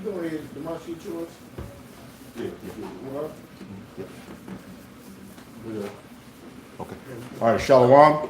go ahead, demonstrate yours. Yeah. Okay. All right, Shalom.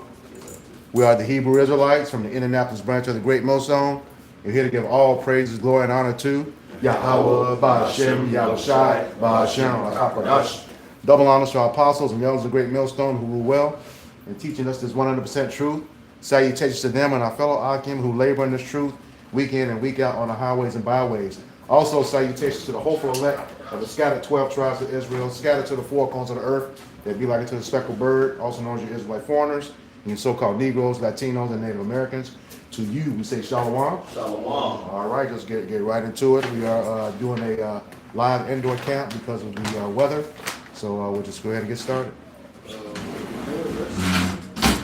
We are the Hebrew Israelites from the Indianapolis branch of the Great Millstone. We're here to give all praises, glory, and honor to Yahweh, Ba'Shem, Yahushai, Ba'Shem, HaKadosh. Double honors to our apostles and elders of the Great Millstone who rule well in teaching us this 100% truth. Salutations to them and our fellow Akim who labor in this truth week in and week out on the highways and byways. Also, salutations to the hopeful elect of the scattered 12 tribes of Israel, scattered to the four corners of the earth. They'd be like it to the speckled bird, also known as your Israelite foreigners, and so-called Negroes, Latinos, and Native Americans. To you, we say Shalom. Shalom. All right, let's get right into it. We are doing a live indoor camp because of the weather. So we'll just go ahead and get started. Let's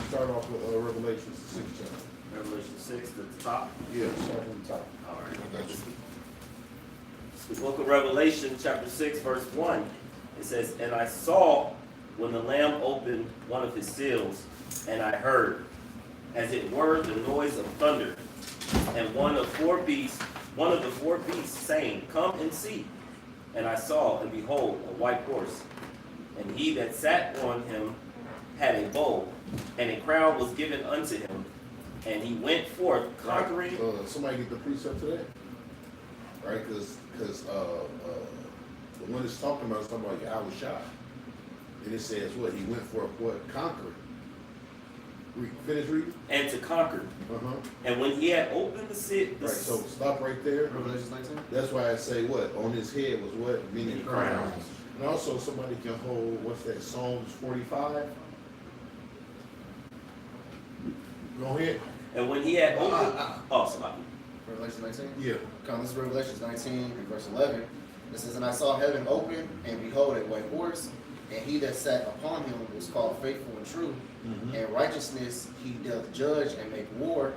start off with Revelation 6 chapter. Revelation 6 at the top. Yeah, start from the top. All right. The book of Revelation, chapter 6, verse 1. It says, "And I saw when the Lamb opened one of his seals, and I heard, as it were, the noise of thunder, and one of the four beasts saying, Come and see. And I saw, and behold, a white horse, and he that sat on him had a bow, and a crown was given unto him, and he went forth conquering." Somebody get the precept to that, right? Because the one it's talking about is talking about Yahushua, and it says what he went for what conquering. Finish reading. And to conquer. And when he had opened the seal, Right. So stop right there. Revelation 19. That's why I say what on his head was what many crowns. And also somebody can hold what's that Psalms 45. Go ahead. And when he had opened, sorry. Revelation 19. Yeah. This is Revelation 19 and verse 11. It says, "And I saw heaven open, and behold, a white horse, and he that sat upon him was called Faithful and True. And righteousness he doth judge and make war.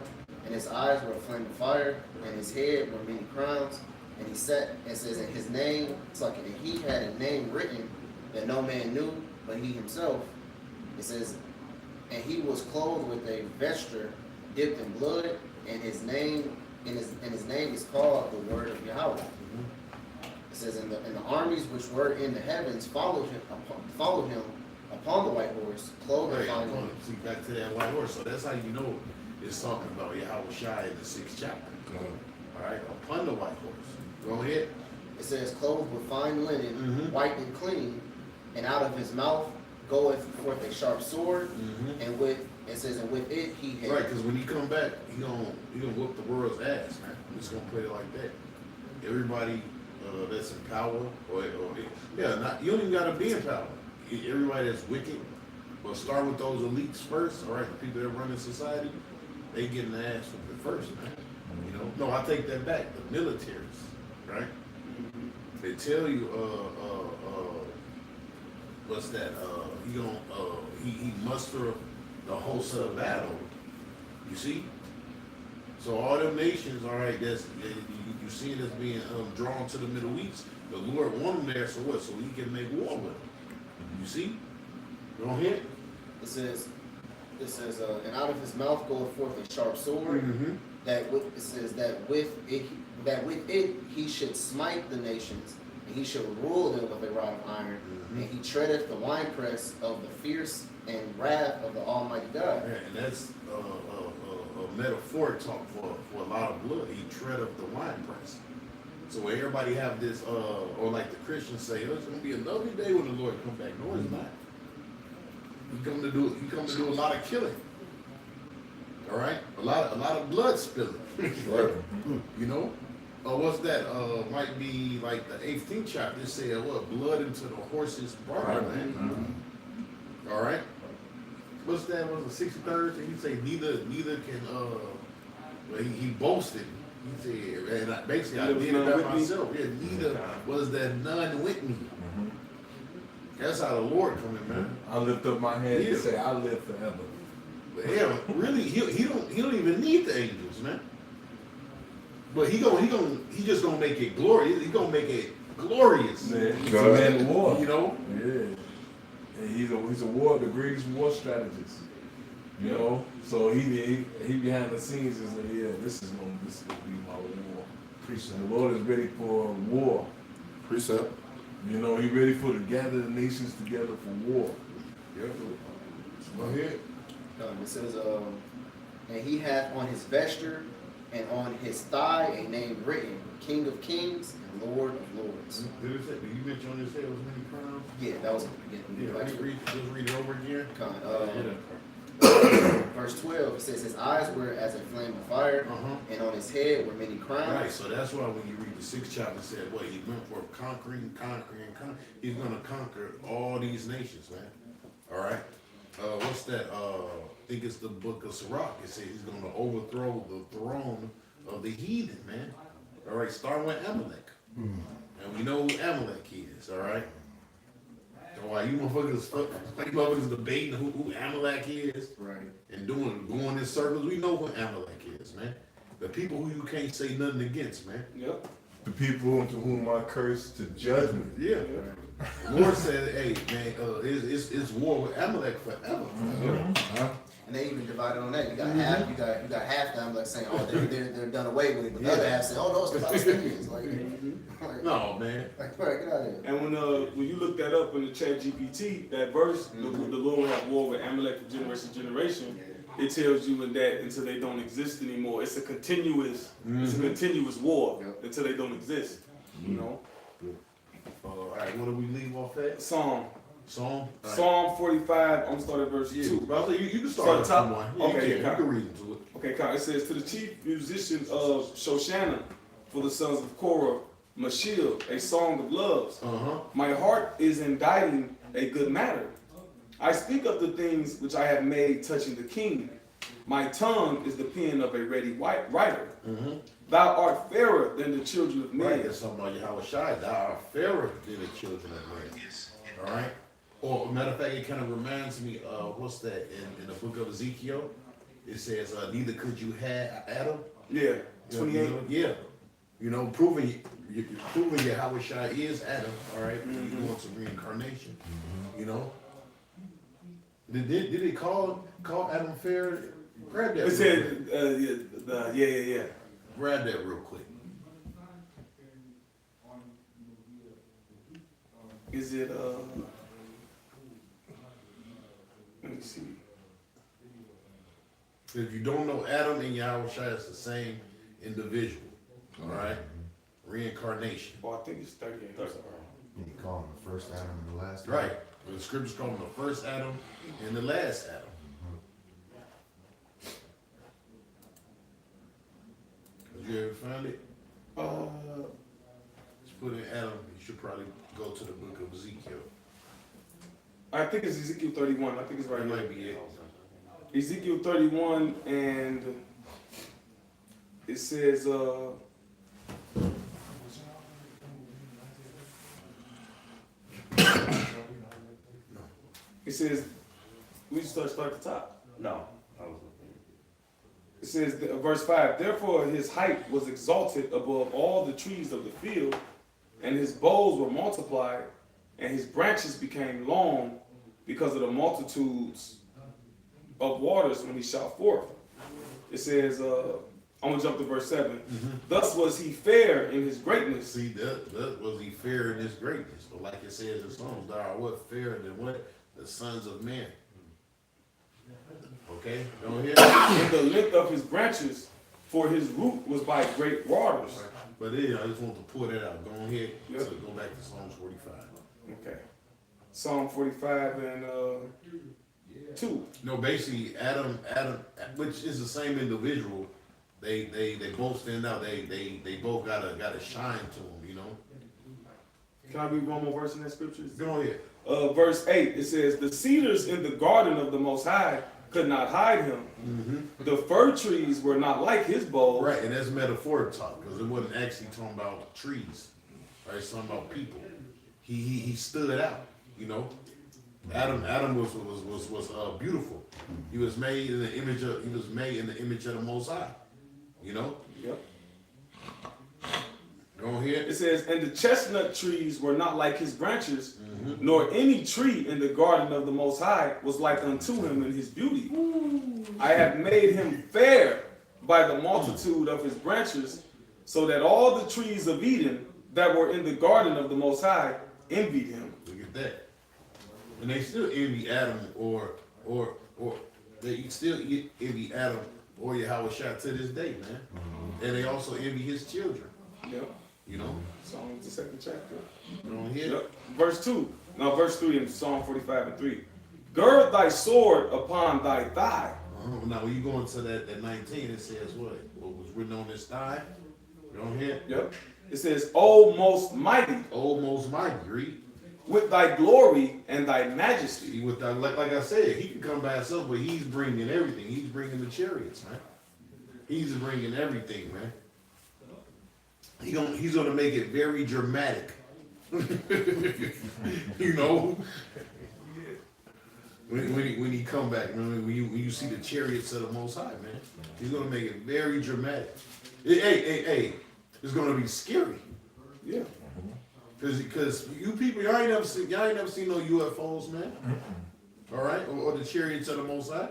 And his eyes were a flame of fire, and his head were many crowns. And he sat, and says, in his name, and he had a name written that no man knew, but he himself. It says, and he was clothed with a vesture dipped in blood, and his name is called the Word of Yahweh." It says, and the armies which were in the heavens followed him upon the white horse, clothed in fine linen. See, back to that white horse. So that's how you know it's talking about Yahushua in the 6th chapter. All right, upon the white horse. Go ahead. It says, clothed with fine linen, white and clean, and out of his mouth goeth forth a sharp sword, and with it he had. Right, because when he come back, he gonna whoop the world's ass, man. I'm just gonna put it like that. Everybody that's in power, you don't even gotta be in power. Everybody that's wicked, but start with those elites first. All right, the people that run in society, they getting the ass whooped first, man. You know, no, I take that back. The militaries, right? They tell you, what's that? He muster the host of the battle. You see? So all them nations, all right, you see it as being drawn to the Middle East. The Lord want them there, so what? So he can make war with them. You see? Go ahead. It says, and out of his mouth goeth forth a sharp sword. That with it he should smite the nations, and he should rule them with a rod of iron, and he treadeth the winepress of the fierce and wrath of the Almighty God. Yeah, and that's a metaphoric talk for a lot of blood. He treadeth the winepress. So when everybody have this, or like the Christians say, oh, it's gonna be another day when the Lord come back. No, it's not. He come to do a lot of killing. All right, a lot of blood spilling. You know, what's that? Might be like the 18th chapter. It said what? Blood into the horse's bridle, man. All right. What's that? Was the 63rd? And he say neither can. Well, he boasted. He said, and basically I did it by myself. Yeah, neither was there none with me. That's how the Lord come in, man. I lift up my hand and say, I live forever. Yeah, really, he don't even need the angels, man. But he just gonna make it glorious. He gonna make it glorious. Man, he's a man of war. You know? Yeah. And he's the greatest war strategist. You know? So he behind the scenes is like, yeah, this is gonna be my war. And the Lord is ready for war. Precept. You know, He's ready for to gather the nations together for war. Yep. Go ahead. It says, and he hath on his vesture and on his thigh a name written, King of Kings and Lord of Lords. Did you mention on his head was many crowns? Yeah, that was in the beginning. Yeah, just read it over again. Verse 12, it says, his eyes were as a flame of fire, and on his head were many crowns. Right, so that's why when you read the 6th chapter, it said, what, he went for conquering. He's going to conquer all these nations, man. All right? What's that? I think it's the book of Sirach. It says he's going to overthrow the throne of the heathen, man. All right, starting with Amalek. And we know who Amalek is, all right? So why you motherfuckers debating who Amalek is, Right. and going in circles, we know who Amalek is, man. The people who you can't say nothing against, man. Yep. The people to whom I curse to judgment. Yeah. Lord said, hey, man, it's war with Amalek forever. Huh? And they even divided on that. You got half. You got half of them like saying, "Oh, they're done away with it," but the other half saying, "Oh no, it's the Palestinians." Like, No, man. like, right, get out of here. And when you look that up in the Chat GPT, that verse, the Lord will have war with Amalek from generation to generation. It tells you in that until they don't exist anymore. It's a continuous, war until they don't exist. You know. All right, what do we leave off at? Psalm Psalm? Psalm 45. I'm gonna start at verse 2. Brother, you can Start start at the top? from one. Okay, you can read into it. Okay, it says, to the chief musician of Shoshana, for the sons of Korah, Mashil, a song of loves. My heart is inditing a good matter. I speak of the things which I have made touching the king. My tongue is the pen of a ready writer. Thou art fairer than the children of men. Right, that's something about Yahweh Shai. Thou art fairer than the children of men. All right? Or, matter of fact, it kind of reminds me of, what's that, in the book of Ezekiel? It says, neither could you have Adam. Yeah, 28. Yeah. You know, proving Yahweh Shai is Adam, all right? He wants a reincarnation, you know? Did they call Adam fair? Grab that. It said, yeah. Grab that real quick. Is it, let me see. If you don't know, Adam and Yahweh Shai is the same individual, all right? Reincarnation. Oh, I think it's 38. I'm sorry. You call him the first Adam and the last Adam. Right. The scriptures call him the first Adam and the last Adam. Did you ever find it? Just put in Adam. You should probably go to the book of Ezekiel. I think it's Ezekiel 31. I think it's right That here. might be it. Ezekiel 31, and it says, we start at the top. No. I was looking. It says, verse 5, therefore his height was exalted above all the trees of the field, and his boughs were multiplied, and his branches became long because of the multitudes of waters when he shot forth. It says, I'm going to jump to verse 7. Thus was he fair in his greatness. See, that was he fair in his greatness. But like it says in Psalms, thou art what? Fairer than what? The sons of men. Okay? Don't hear In the length of his branches, for his root was by great waters. But yeah, I just want to pull that out. Go ahead. Yep. So go back to Psalms 45. Okay. Psalm 45 and 2. No, basically Adam, which is the same individual. They both stand out. They both got a shine to them, you know. Can I read one more verse in that scripture? Go ahead. Verse 8, it says, the cedars in the garden of the Most High could not hide him. The fir trees were not like his boughs. Right, and that's metaphoric talk because it wasn't actually talking about trees. Right, it's talking about people. He stood out, you know. Adam was beautiful. He was made in the image of the Most High. You know? Yep. Go ahead. It says, and the chestnut trees were not like his branches, nor any tree in the garden of the Most High was like unto him in his beauty. I have made him fair by the multitude of his branches, so that all the trees of Eden that were in the garden of the Most High envied him. Look at that. And they still envy Adam or they still envy Adam or Yahweh Shai to this day, man. And they also envy his children. Yep. You know? Psalm the 2nd chapter. You don't hear? Yep. Verse 3 in Psalm 45:3. Gird thy sword upon thy thigh. Now when you go into that 19, it says what? What was written on this thigh? You don't hear? Yep. It says, O most mighty, Oh, most mighty, read. with thy glory and thy majesty. With that, like I said, he can come by himself, but he's bringing everything. He's bringing the chariots, man. He's bringing everything, man. He's gonna make it very dramatic. You know, when he come back, man, when you see the chariots of the Most High, man, he's gonna make it very dramatic. Hey, it's gonna be scary. Yeah. Because you people, y'all ain't never seen no UFOs, man. All right, or the chariots of the Most High.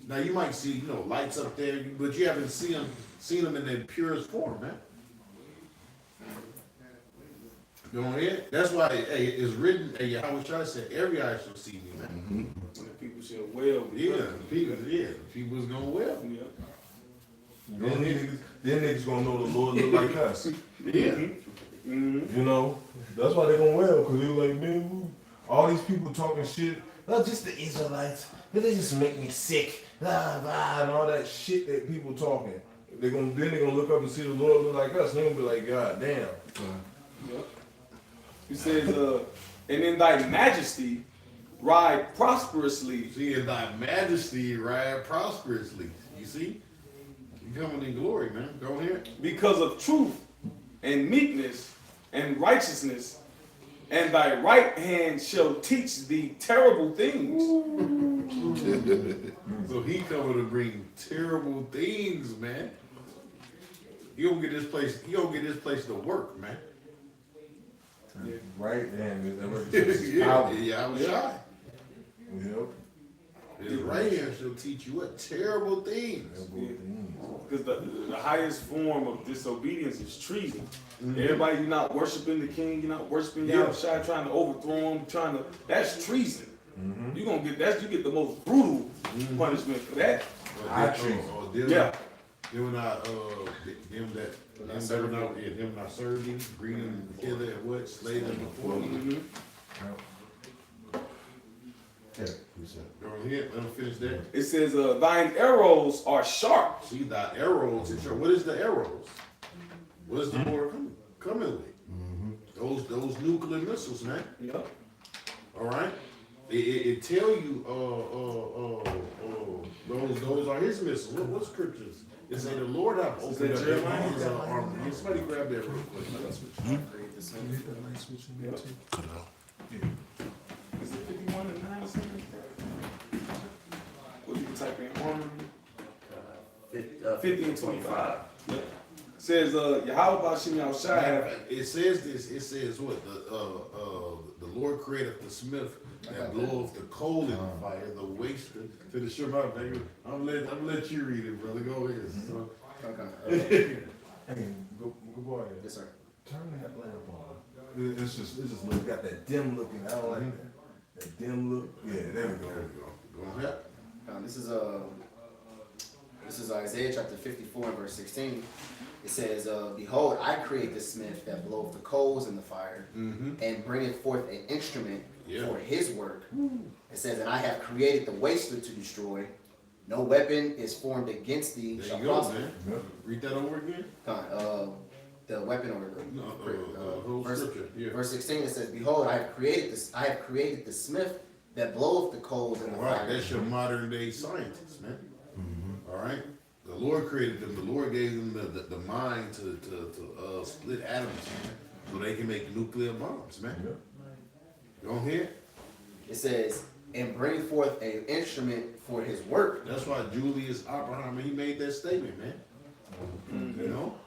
Now you might see, lights up there, but you haven't seen them in their purest form, man. You know what I mean? That's why, it's written. Yahweh Shai said, "Every eye shall see me, man." And the people shall wail. People's gonna wail. Yeah. Then niggas gonna know the Lord look like us. Yeah. You know, that's why they gonna wail, because they like, man, all these people talking shit. Oh, just the Israelites. They just make me sick. Blah, blah, and all that shit that people talking. They're gonna look up and see the Lord look like us. And they're gonna be like, God damn. Yep. He says, and in thy majesty ride prosperously. See, in thy majesty ride prosperously. You see? You coming in glory, man. Go ahead. Because of truth and meekness and righteousness, and thy right hand shall teach thee terrible things. So he coming to bring terrible things, man. You don't get this place to work, man. Right? And that Yeah, I was shy. Yep. His right hand shall teach you what? Terrible things. Because the highest form of disobedience is treason. Everybody, you're not worshiping the king, you're not worshiping Yahushua, trying to overthrow him, that's treason. You get the most brutal punishment for that. Them not serve thee, bring them together and what? Slay them before you. Go ahead, let them finish that. It says, thine arrows are sharp. See, thy arrows are sharp. What is the arrows? What is the Lord coming with? Those nuclear missiles, man. Yep. All right. It tell you those are his missiles. What scriptures? It say the Lord have opened up his armor. Somebody grab that real quick. Is it 51 and 9 or something? What you can type in armor? 50 and 25. Yep. It says, Yahweh Bashim Yahushai. It says this. It says what? The Lord created the smith that bloweth the coal in the fire, the waster to the sure mouth. I'm gonna let you read it, brother. Go ahead. So. Hey, good boy. Yes, sir. Turn that lamp on. It's just look, got that dim looking. I don't like that. That dim look. Yeah, there we go. Go ahead. This is Isaiah chapter 54 verse 16. It says, "Behold, I create the smith that bloweth the coals in the fire, and bringeth forth an instrument for his work." It says, "And I have created the waster to destroy. No weapon is formed against thee There shall you go, prosper." man. Read that over again. The weapon or Whole verse, scripture. Yeah. verse 16 it says, "Behold, I have created the smith that bloweth the coals in the All right, fire." that's your modern day scientists, man. All right, the Lord created them. The Lord gave them the mind to split atoms, man, so they can make nuclear bombs, man. Go ahead. It says, "And bring forth an instrument for his work." That's why Julius Oppenheimer, he made that statement, man. You know,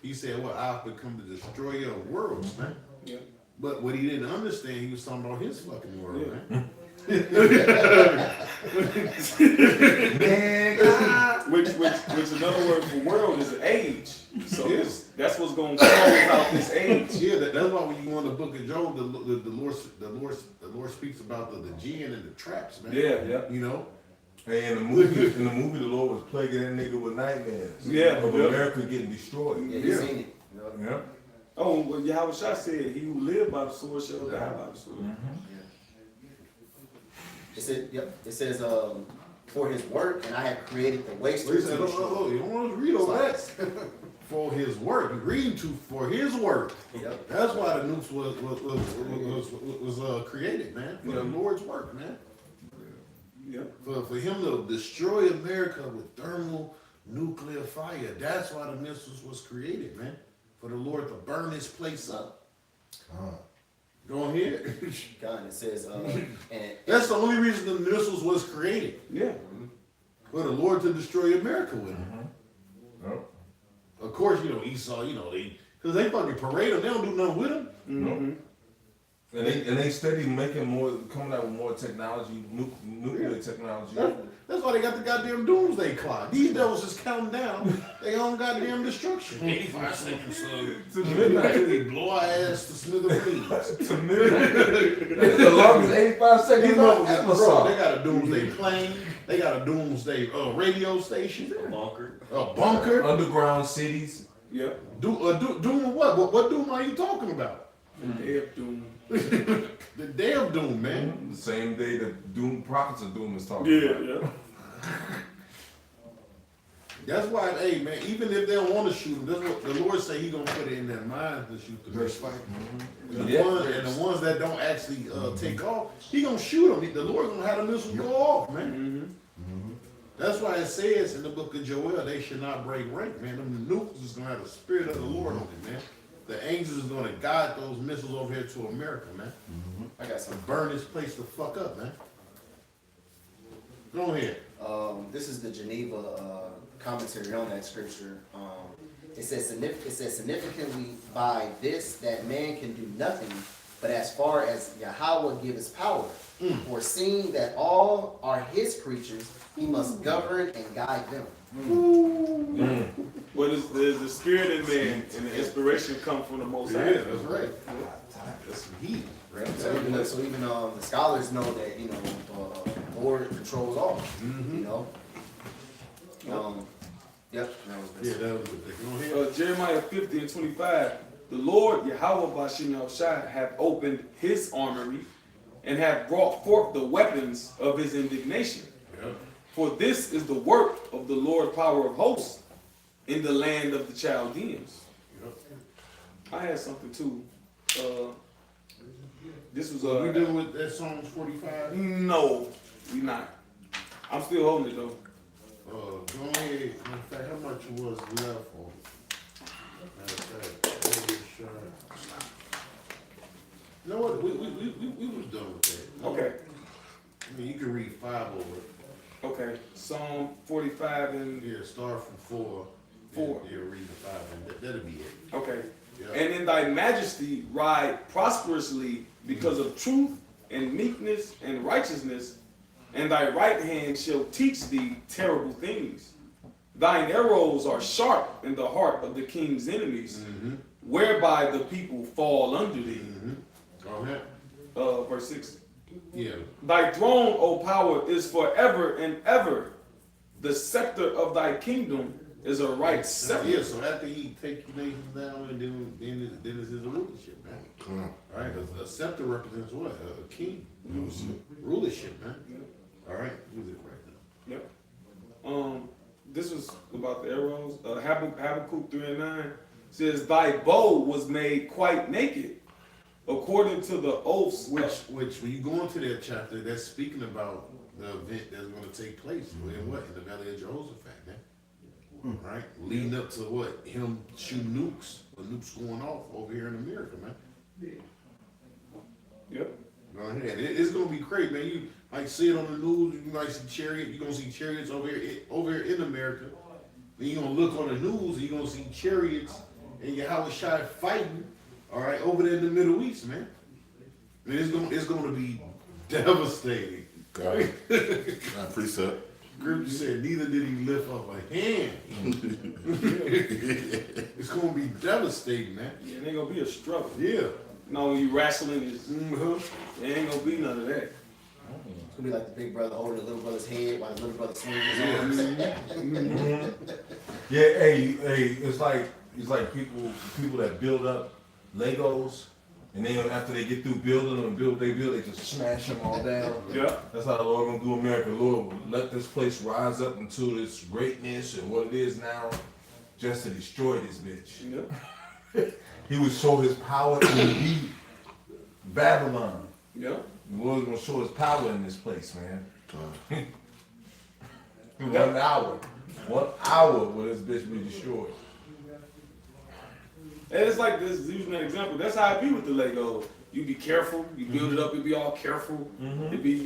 he said, "Well, I've become the destroyer of worlds, man." Yeah. But what he didn't understand, he was talking about his fucking world, man. Which which another word for world is age. So that's what's going to close out this age. Yeah, that's why when you go in the book of Job, the Lord speaks about the jinn and the traps, man. Yeah. You know. Hey, in the movie, the Lord was plaguing that nigga with nightmares. Yeah, Of yeah. America getting destroyed. Yeah, you seen it. Yeah. Oh, well, Yahweh Shah said, he who live by the sword shall die by the sword. It said, it says, for his work, and I have created the He wasters. said, and the strong. you don't want to read all that. For his work, you're reading for his work. Yep. That's why the nukes was created, man. For the Lord's work, man. Yeah. For him to destroy America with thermal nuclear fire. That's why the missiles was created, man. For the Lord to burn this place up. Go ahead. God, it says, and That's the only reason the missiles was created. Yeah. For the Lord to destroy America with them. Yep. Of course, Esau, because they fucking parade them, they don't do nothing with them. Mm-hmm. And they steady coming out with more technology, nuclear technology. That's why they got the goddamn doomsday clock. These devils just counting down their own goddamn destruction. 85 seconds, so To midnight. they blow our ass to smithereens. To midnight. That's the longest 85 seconds These I motherfuckers, ever bro, saw. they got a doomsday plane, they got a doomsday radio station, Bunker. a bunker. Underground cities. Yeah. Doom what? What doom are you talking about? Yeah, doom. The damn doom, man. The same day the prophets of doom is talking Yeah, about. yeah. That's why, hey man, even if they don't want to shoot them, that's what the Lord say He gonna put it in their minds to shoot the Verse fight. 5. And Yeah. the ones that don't actually take off, He gonna shoot them. The Lord gonna have the missiles go off, man. Mm-hmm. That's why it says in the book of Joel, they should not break rank, man. Them nukes is gonna have the spirit of the Lord on it, man. The angels is gonna guide those missiles over here to America, man. I got some. Burn this place the fuck up, man. Go ahead. This is the Geneva commentary on that scripture. It says significantly by this that man can do nothing, but as far as Yahweh gives power, foreseeing that all are his creatures, he must govern and guide them. Well, there's the spirit in man, and the inspiration comes from the Most High. Yeah, that's right. That's some heat. Right? So even the scholars know that the Lord controls all. You know. Yep. That was Yeah, this. that was good. Go ahead. Jeremiah 50 and 25. The Lord Yahweh Bashim Yahushua hath opened his armory and hath brought forth the weapons of his indignation. Yeah. For this is the work of the Lord power of hosts in the land of the Chaldeans. Yep. I had something too. This was So we dealing with that Psalms 45? no, we not. I'm still holding it though. Go ahead. In fact, how much was left for? Matter of fact, you know what? We was done with that. Okay, I mean, you can read 5 over it. okay. Psalm 45 and Yeah, start from 4. 4. Yeah, read the 5, and that'll be it. okay. Yeah. And in thy majesty ride prosperously because of truth and meekness and righteousness, and thy right hand shall teach thee terrible things. Thine arrows are sharp in the heart of the king's enemies, whereby the people fall under thee. Go ahead. Verse 6. Yeah. Thy throne, O power, is forever and ever. The scepter of thy kingdom is a right scepter. Yeah, so after he take your nations down, and then it's his rulership, man. All right, because a scepter represents what? A king. Rulership, man. All right, who's it right now? Yep. This was about the arrows. Habakkuk 3 and 9 says, thy bow was made quite naked, according to the oaths. Which when you go into that chapter, that's speaking about the event that's going to take place. In what? In the Valley of Jehoshaphat, man. Right? Leading up to what? Him shooting nukes. The nukes going off over here in America, man. Yep. Go ahead. It's going to be crazy, man. You might see it on the news. You might see chariots. You're going to see chariots over here in America. Then you're going to look on the news and you're going to see chariots and Yahweh Shai fighting, all right, over there in the Middle East, man. I mean, it's going to be devastating. Got it. Precept. Scripture said, neither did he lift up a hand. It's gonna be devastating, man. Yeah, it ain't gonna be a struggle. Yeah. You know, when you wrestling, it ain't gonna be none of that. It's gonna be like the big brother holding the little brother's head while the little brother swings his arms. Yeah, hey, it's like people that build up Legos, and then after they get through building them, they just smash them all down. Yeah. That's how the Lord gonna do America. Lord, let this place rise up into its greatness and what it is now, just to destroy this bitch. Yeah. He would show his power in Babylon. Yeah. The Lord's gonna show his power in this place, man. 1 hour will this bitch be destroyed. And it's like this, using that example, that's how it be with the Lego. You be careful, you build it up, it be all careful, it be,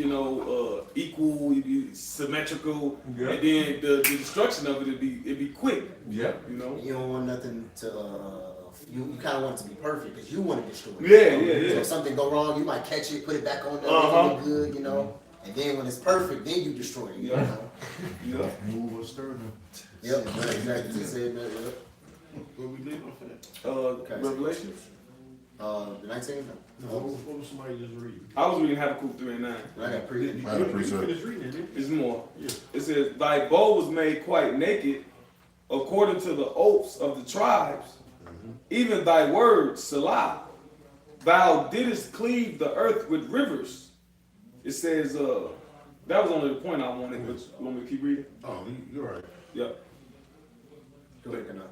equal, it be symmetrical, Yeah. and then the destruction of it be quick, Yeah. you know? You don't want nothing to, you kind of want it to be perfect because you want to destroy it. Yeah. So if something go wrong, you might catch it, put it back on there, Uh-huh. make it look good, And then when it's perfect, then you destroy it, you know? Yeah. Move or stir them. Yep, right, exactly. You said that, yep. What we leave off at? Revelations? The 19th? No, what was somebody just reading? I was reading Habakkuk 3 and 9. I got pre. I had a precept. Finish reading it, It's more. Yeah. It says, thy bow was made quite naked, according to the oaths of the tribes, even thy word, Salah. Thou didst cleave the earth with rivers. It says, that was only the point I wanted, but you want me to keep reading? Oh, you're right. Yeah. Go ahead, now.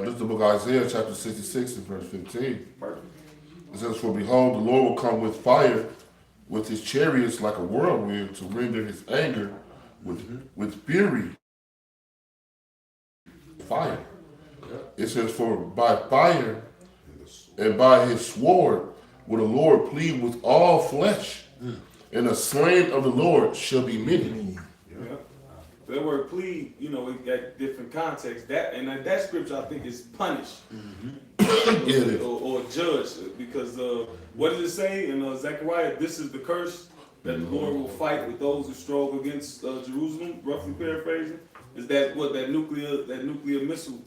This is the book of Isaiah, chapter 66, and verse 15. Perfect. It says, for behold, the Lord will come with fire, with his chariots like a whirlwind, to render his anger with fury. Fire. It says, for by fire and by his sword will the Lord plead with all flesh, and the slain of the Lord shall be many. Yeah. That word plead, it got different context. That scripture I think is punish. It is. Or judge. Because what does it say in Zechariah? This is the curse that the Lord will fight with those who strove against Jerusalem, roughly paraphrasing. Is that what that nuclear missile,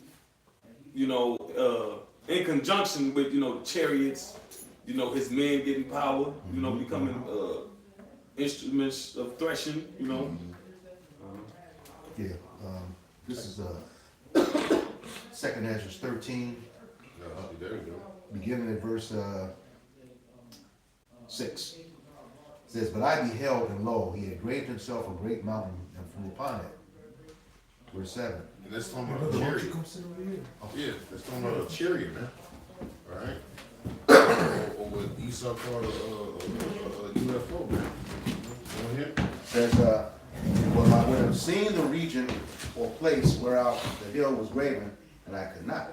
in conjunction with, the chariots, his men getting power, becoming instruments of threshing, Yeah, this is Second Ezra 13, There you go. beginning at verse 6. It says, but I beheld, and lo, he had graved himself a great mountain and flew upon it. Verse 7. And that's talking about a chariot. Yeah, that's talking about a chariot, man. All right? or what Esau called a UFO, man. Go ahead. Says, when I would have seen the region or place whereout the hill was graven, and I could not.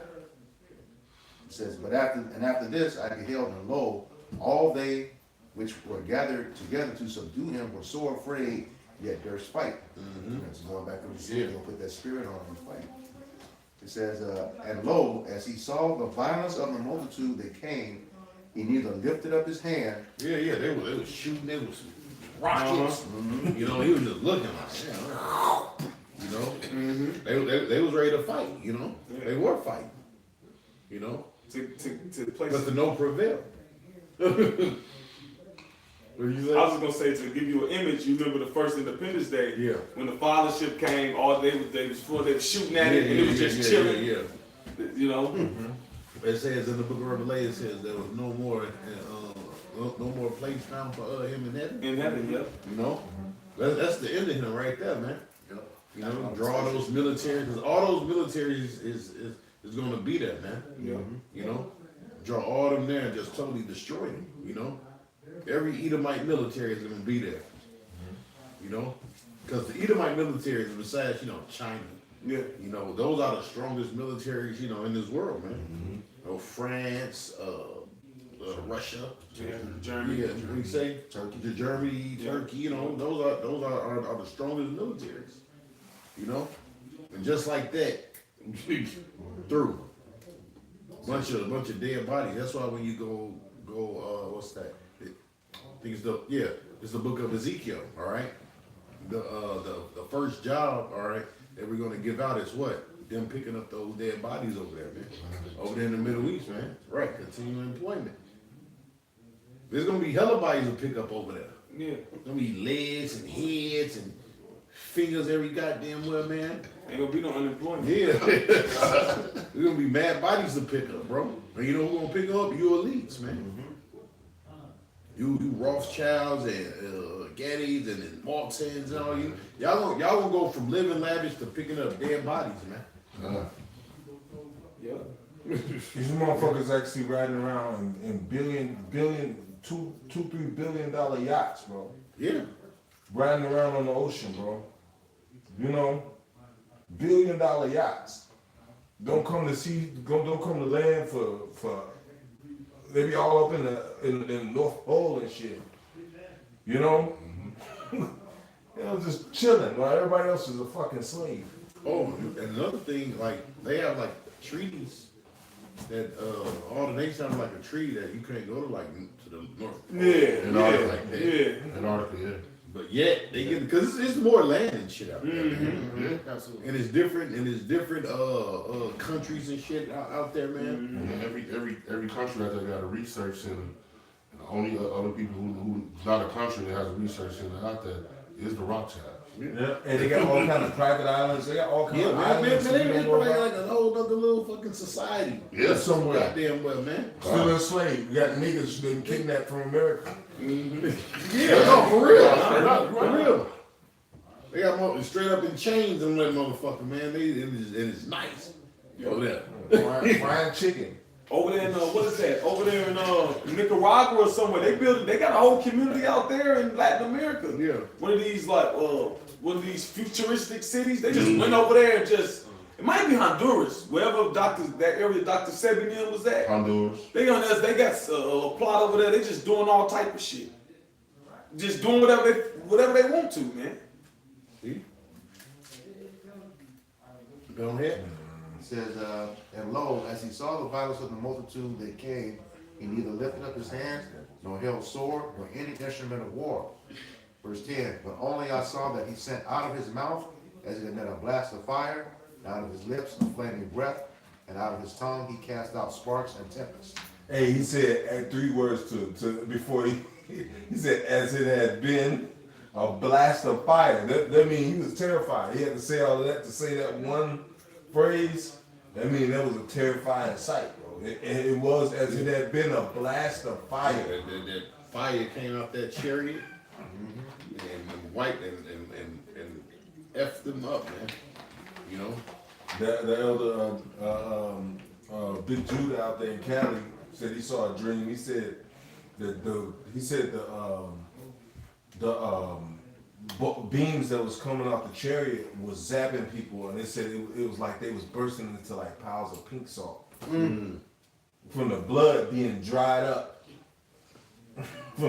It says, but after this I beheld, and lo, all they which were gathered together to subdue him were so afraid, yet durst fight. It's going back to the spirit, he'll put that spirit on him and fight. It says, and lo, as he saw the violence of the multitude that came, he neither lifted up his hand. Yeah, they was shooting, they was rockets. He was just looking like, they was ready to fight, They were fighting, to place. But to no prevail. What you say? I was just gonna say, to give you an image, you remember the first Independence Day? Yeah. When the fathership came, they was shooting at it, and it was just chilling. It says in the book of Revelation, it says there was no more place found for him in heaven. In heaven, yeah. That's the end of him right there, man. Draw those militaries, because all those militaries is going to be there, man. Draw all them there and just totally destroy them. Every Edomite military is going to be there. Because the Edomite militaries, besides China, those are the strongest militaries in this world, man. France, Russia, Germany. Yeah, we say Turkey, Germany, Turkey. Those are the strongest militaries. And just like that, through bunch of dead bodies. That's why when you go what's that? I think it's the book of Ezekiel. All right, the first job, all right, that we're gonna give out is what? Them picking up those dead bodies over there, man. Over there in the Middle East, man. Right, continuing employment. There's gonna be hella bodies to pick up over there. Yeah. There's gonna be legs and heads and fingers every goddamn where, man. Ain't gonna be no unemployment. Yeah. There's gonna be mad bodies to pick up, bro. And you know who's gonna pick up? You elites, man. You Rothschilds and Gettys and Martins and all you. Y'all gonna go from living lavish to picking up dead bodies, man. Yeah. These motherfuckers actually riding around in $2-3 billion yachts, bro. Yeah. Riding around on the ocean, bro. You know, $1 billion yachts. Don't come to land for. They be all up in the North Pole and shit. You know, you know, just chilling while everybody else is a fucking slave. Oh, and another thing, like they have like treaties that all the nations have like a treaty that you can't go to like to the North Pole. Yeah. Like that. Yeah. Antarctica, yeah. But yet they get because it's more land and shit out there, man. Absolutely. And it's different countries and shit out there, man. And every country out there got a research center. And the only other people who not a country that has a research center out there is the Rothschilds. Yeah, and they got all kind of private islands. They got all kind Yeah, of man, islands. they probably like a whole other little fucking society. Yeah, somewhere. Goddamn well, man. Still enslaved. You got niggas being kidnapped from America. Yeah, no, for real. For real. They got more straight up in chains and that motherfucker, man. And it's nice. Over there. Frying chicken. Over there in what is that? Over there in Nicaragua or somewhere. They got a whole community out there in Latin America. Yeah. One of these futuristic cities. They just went over there and just. It might be Honduras, wherever that area Dr. Sebian was at. Honduras. They got a plot over there. They just doing all type of shit. Just doing whatever they want to, man. See? Go ahead. It says, and lo, as he saw the violence of the multitude that came, he neither lifted up his hands, nor held sword, nor any instrument of war. Verse 10, but only I saw that he sent out of his mouth, as it had meant a blast of fire, and out of his lips a flaming breath, and out of his tongue he cast out sparks and tempests. Hey, he said add 3 words to before he said as it had been a blast of fire. That means he was terrified. He had to say all of that to say that one phrase. That means that was a terrifying sight, bro. It was as it had been a blast of fire. That fire came out that chariot and wiped and effed them up, man. You know? The elder Big Judah out there in Cali said he saw a dream. He said that the beams that was coming off the chariot was zapping people, and they said it was like they was bursting into like piles of pink salt from the blood being dried up. I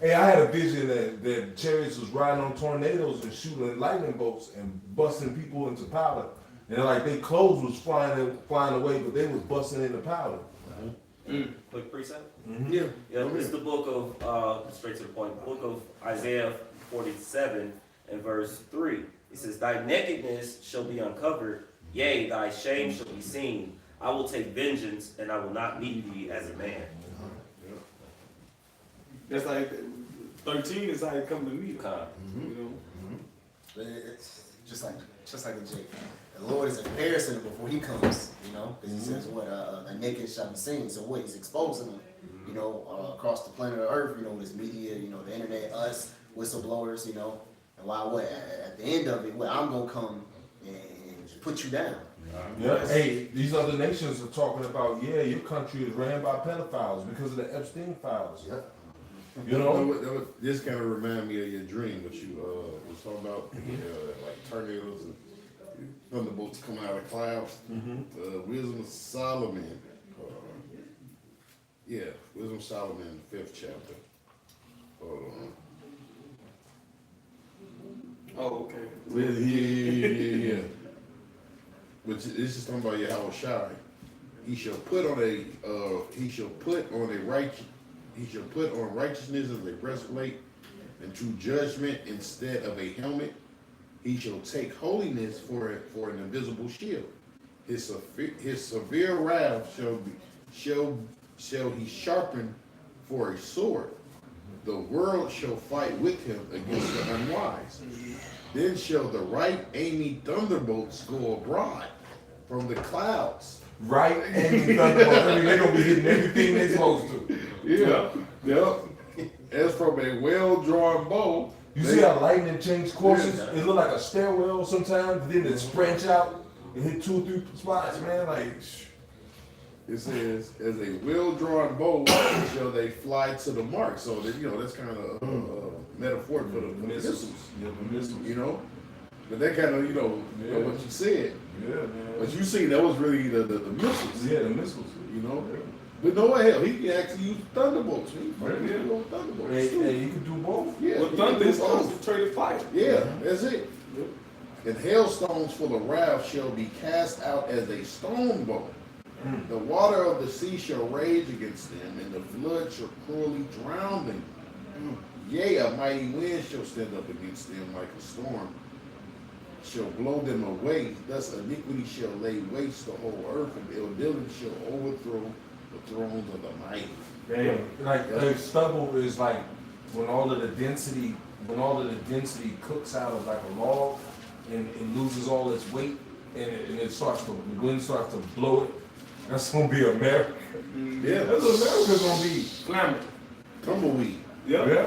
had a vision that chariots was riding on tornadoes and shooting lightning bolts and busting people into powder, and like their clothes was flying away, but they was busting into powder. Quick precept. Yeah. Yeah, this is the book of, straight to the point, book of Isaiah 47 and verse 3. It says, thy nakedness shall be uncovered, yea, thy shame shall be seen. I will take vengeance, and I will not meet thee as a man. That's like 13 is how it come to me. Kind. You know? It's just like a Jake. The Lord is a comparison before he comes, you know, because he says what the naked shall be seen. So what he's exposing them, you know, across the planet of Earth, you know, this media, you know, the internet, us, whistleblowers, you know, and why what at the end of it, what I'm gonna come and put you down. Yeah. Hey, these other nations are talking about, yeah, your country is ran by pedophiles because of the Epstein files. Yep. You know? This kind of remind me of your dream, what you was talking about, like tornadoes and thunderbolts coming out of clouds. Wisdom of Solomon. Wisdom of Solomon, the 5th chapter. Oh, okay. Yeah. Which this is talking about Yahweh Shai. He shall put on righteousness as a breastplate, and true judgment instead of a helmet. He shall take holiness for an invisible shield. His severe wrath shall he sharpen for a sword. The world shall fight with him against the unwise. Then shall the right aiming thunderbolts go abroad from the clouds. Right, and thunderbolt. I mean, they're gonna be hitting everything they're supposed to. Yeah. As from a well-drawn bow. You see how lightning change courses? It look like a stairwell sometimes, then it branch out and hit 2 or 3 spots, man. Like, It says, as a well-drawn bow shall they fly to the mark. So that, that's kind of metaphor for the missiles. Yeah, the missiles. But that kind of, what you said. Yeah, man. But you see, that was really the missiles. Yeah, the missiles. Yeah. Yeah. But no way, hell, he can actually use thunderbolts. He can use thunderbolts. Hey, you can do both. Yeah, Well, thunder is concentrated fire. Yeah, that's it. And hailstones full of wrath shall be cast out as a stone bow. The water of the sea shall rage against them, and the flood shall cruelly drown them. Yea, a mighty wind shall stand up against them like a storm, shall blow them away. Thus iniquity shall lay waste the whole earth, and ill dealing shall overthrow the thrones of the mighty. Damn. Like stubble is like when all of the density cooks out of like a log and it loses all its weight and the wind starts to blow it. That's gonna be America. Yeah, That's what America's gonna be. Flammable. tumbleweed. Yep. Yeah.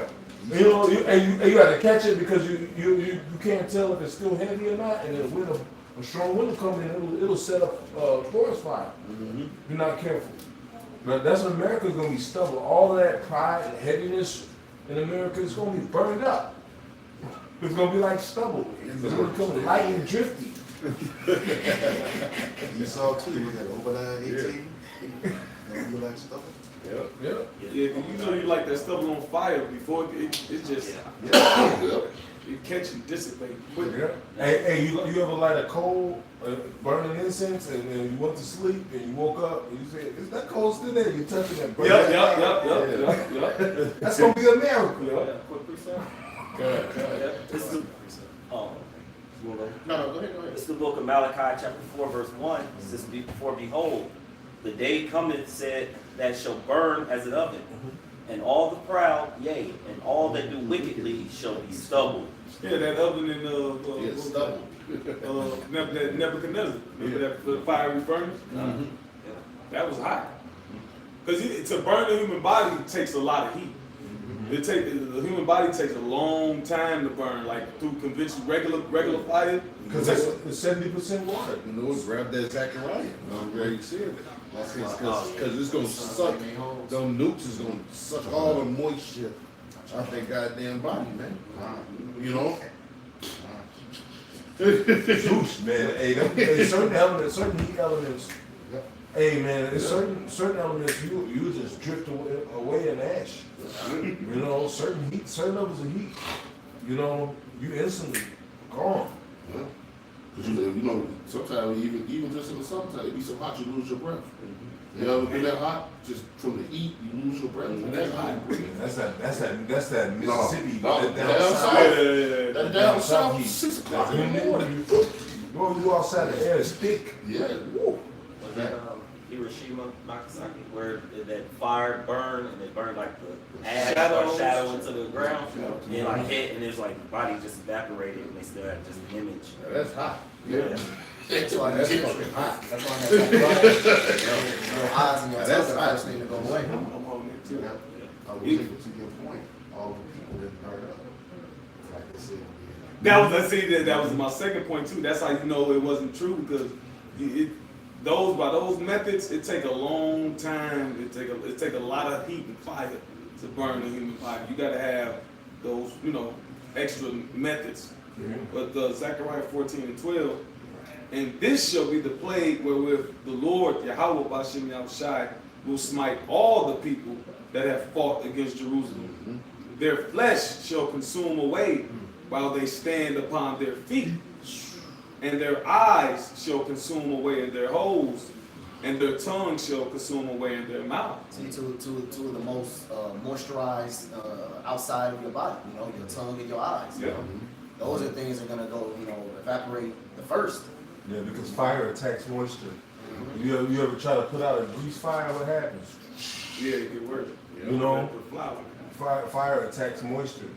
You got to catch it because you can't tell if it's still heavy or not, and then a strong wind will come in, it'll set up a forest fire. Mm-hmm. You're not careful. But that's what America's gonna be stubble. All of that pride and heaviness in America is gonna be burned up. It's gonna be like stubble. It's gonna become light and drifty. You saw too, look at Obadiah 18. You like stuff? Yep. Yeah. Yeah, you like that stuff on fire before it's just it catch and dissipate quick. Yeah. Hey, you ever light a coal, burning incense, and then you went to sleep and you woke up and you said, "Is that coal still there?" You touching that burning. Yep. That's gonna be America. Yeah. Quick precept. God. This is oh, you wanna go? No, go ahead. This is the book of Malachi, chapter 4, verse 1. It says, "For behold, the day cometh, said, that shall burn as an oven, and all the proud, yea, and all that do wickedly shall be stubble." Yeah, that oven in Stubble. that Nebuchadnezzar. Remember that fiery furnace? Mm-hmm. That was hot. Because to burn the human body takes a lot of heat. The human body takes a long time to burn, like through conventional regular fire. Because it's 70% water. Grab that Zachariah. I'm ready to see it. Because it's gonna suck. Them nukes is gonna suck all the moisture out that goddamn body, man. You know. Juice, man. Hey, certain heat elements. Hey, man, there's certain elements you just drift away in ash. You know, certain levels of heat. You know, you instantly gone. Yeah. Cause sometimes even just in the summertime, it be so hot you lose your breath. You ever been that hot? Just from the heat, you lose your breath. That's hot. That's that Mississippi. That down south, 6 o'clock in the morning. You outside, the air is thick. Yeah. Was that Hiroshima, Nagasaki, where that fire burned and it burned like the ash or shadow into the ground, and like hit, and there's like the body just evaporated, and they still have just an image. That's hot. Yeah. That's why That's fucking hot. That's why your eyes and your That's teeth first need to go away. I'm holding it too. I was able to your point. All the people that burned up. Like I said, That was my second point too. That's how you know it wasn't true, because by those methods, it take a long time. It take a lot of heat and fire to burn a human body. You got to have those extra methods. But Zechariah 14:12, and this shall be the plague wherewith the Lord Yahweh Bashem Yahushai will smite all the people that have fought against Jerusalem. Their flesh shall consume away while they stand upon their feet, and their eyes shall consume away in their holes, and their tongue shall consume away in their mouth. See, two of the most moisturized outside of your body, you know, your tongue and your eyes. You Yeah. know? Those are things that are gonna go, you know, evaporate the first. Yeah, because fire attacks moisture. You ever try to put out a grease fire? What happens? Yeah, it get worse. You know? Put flour. Fire attacks moisture.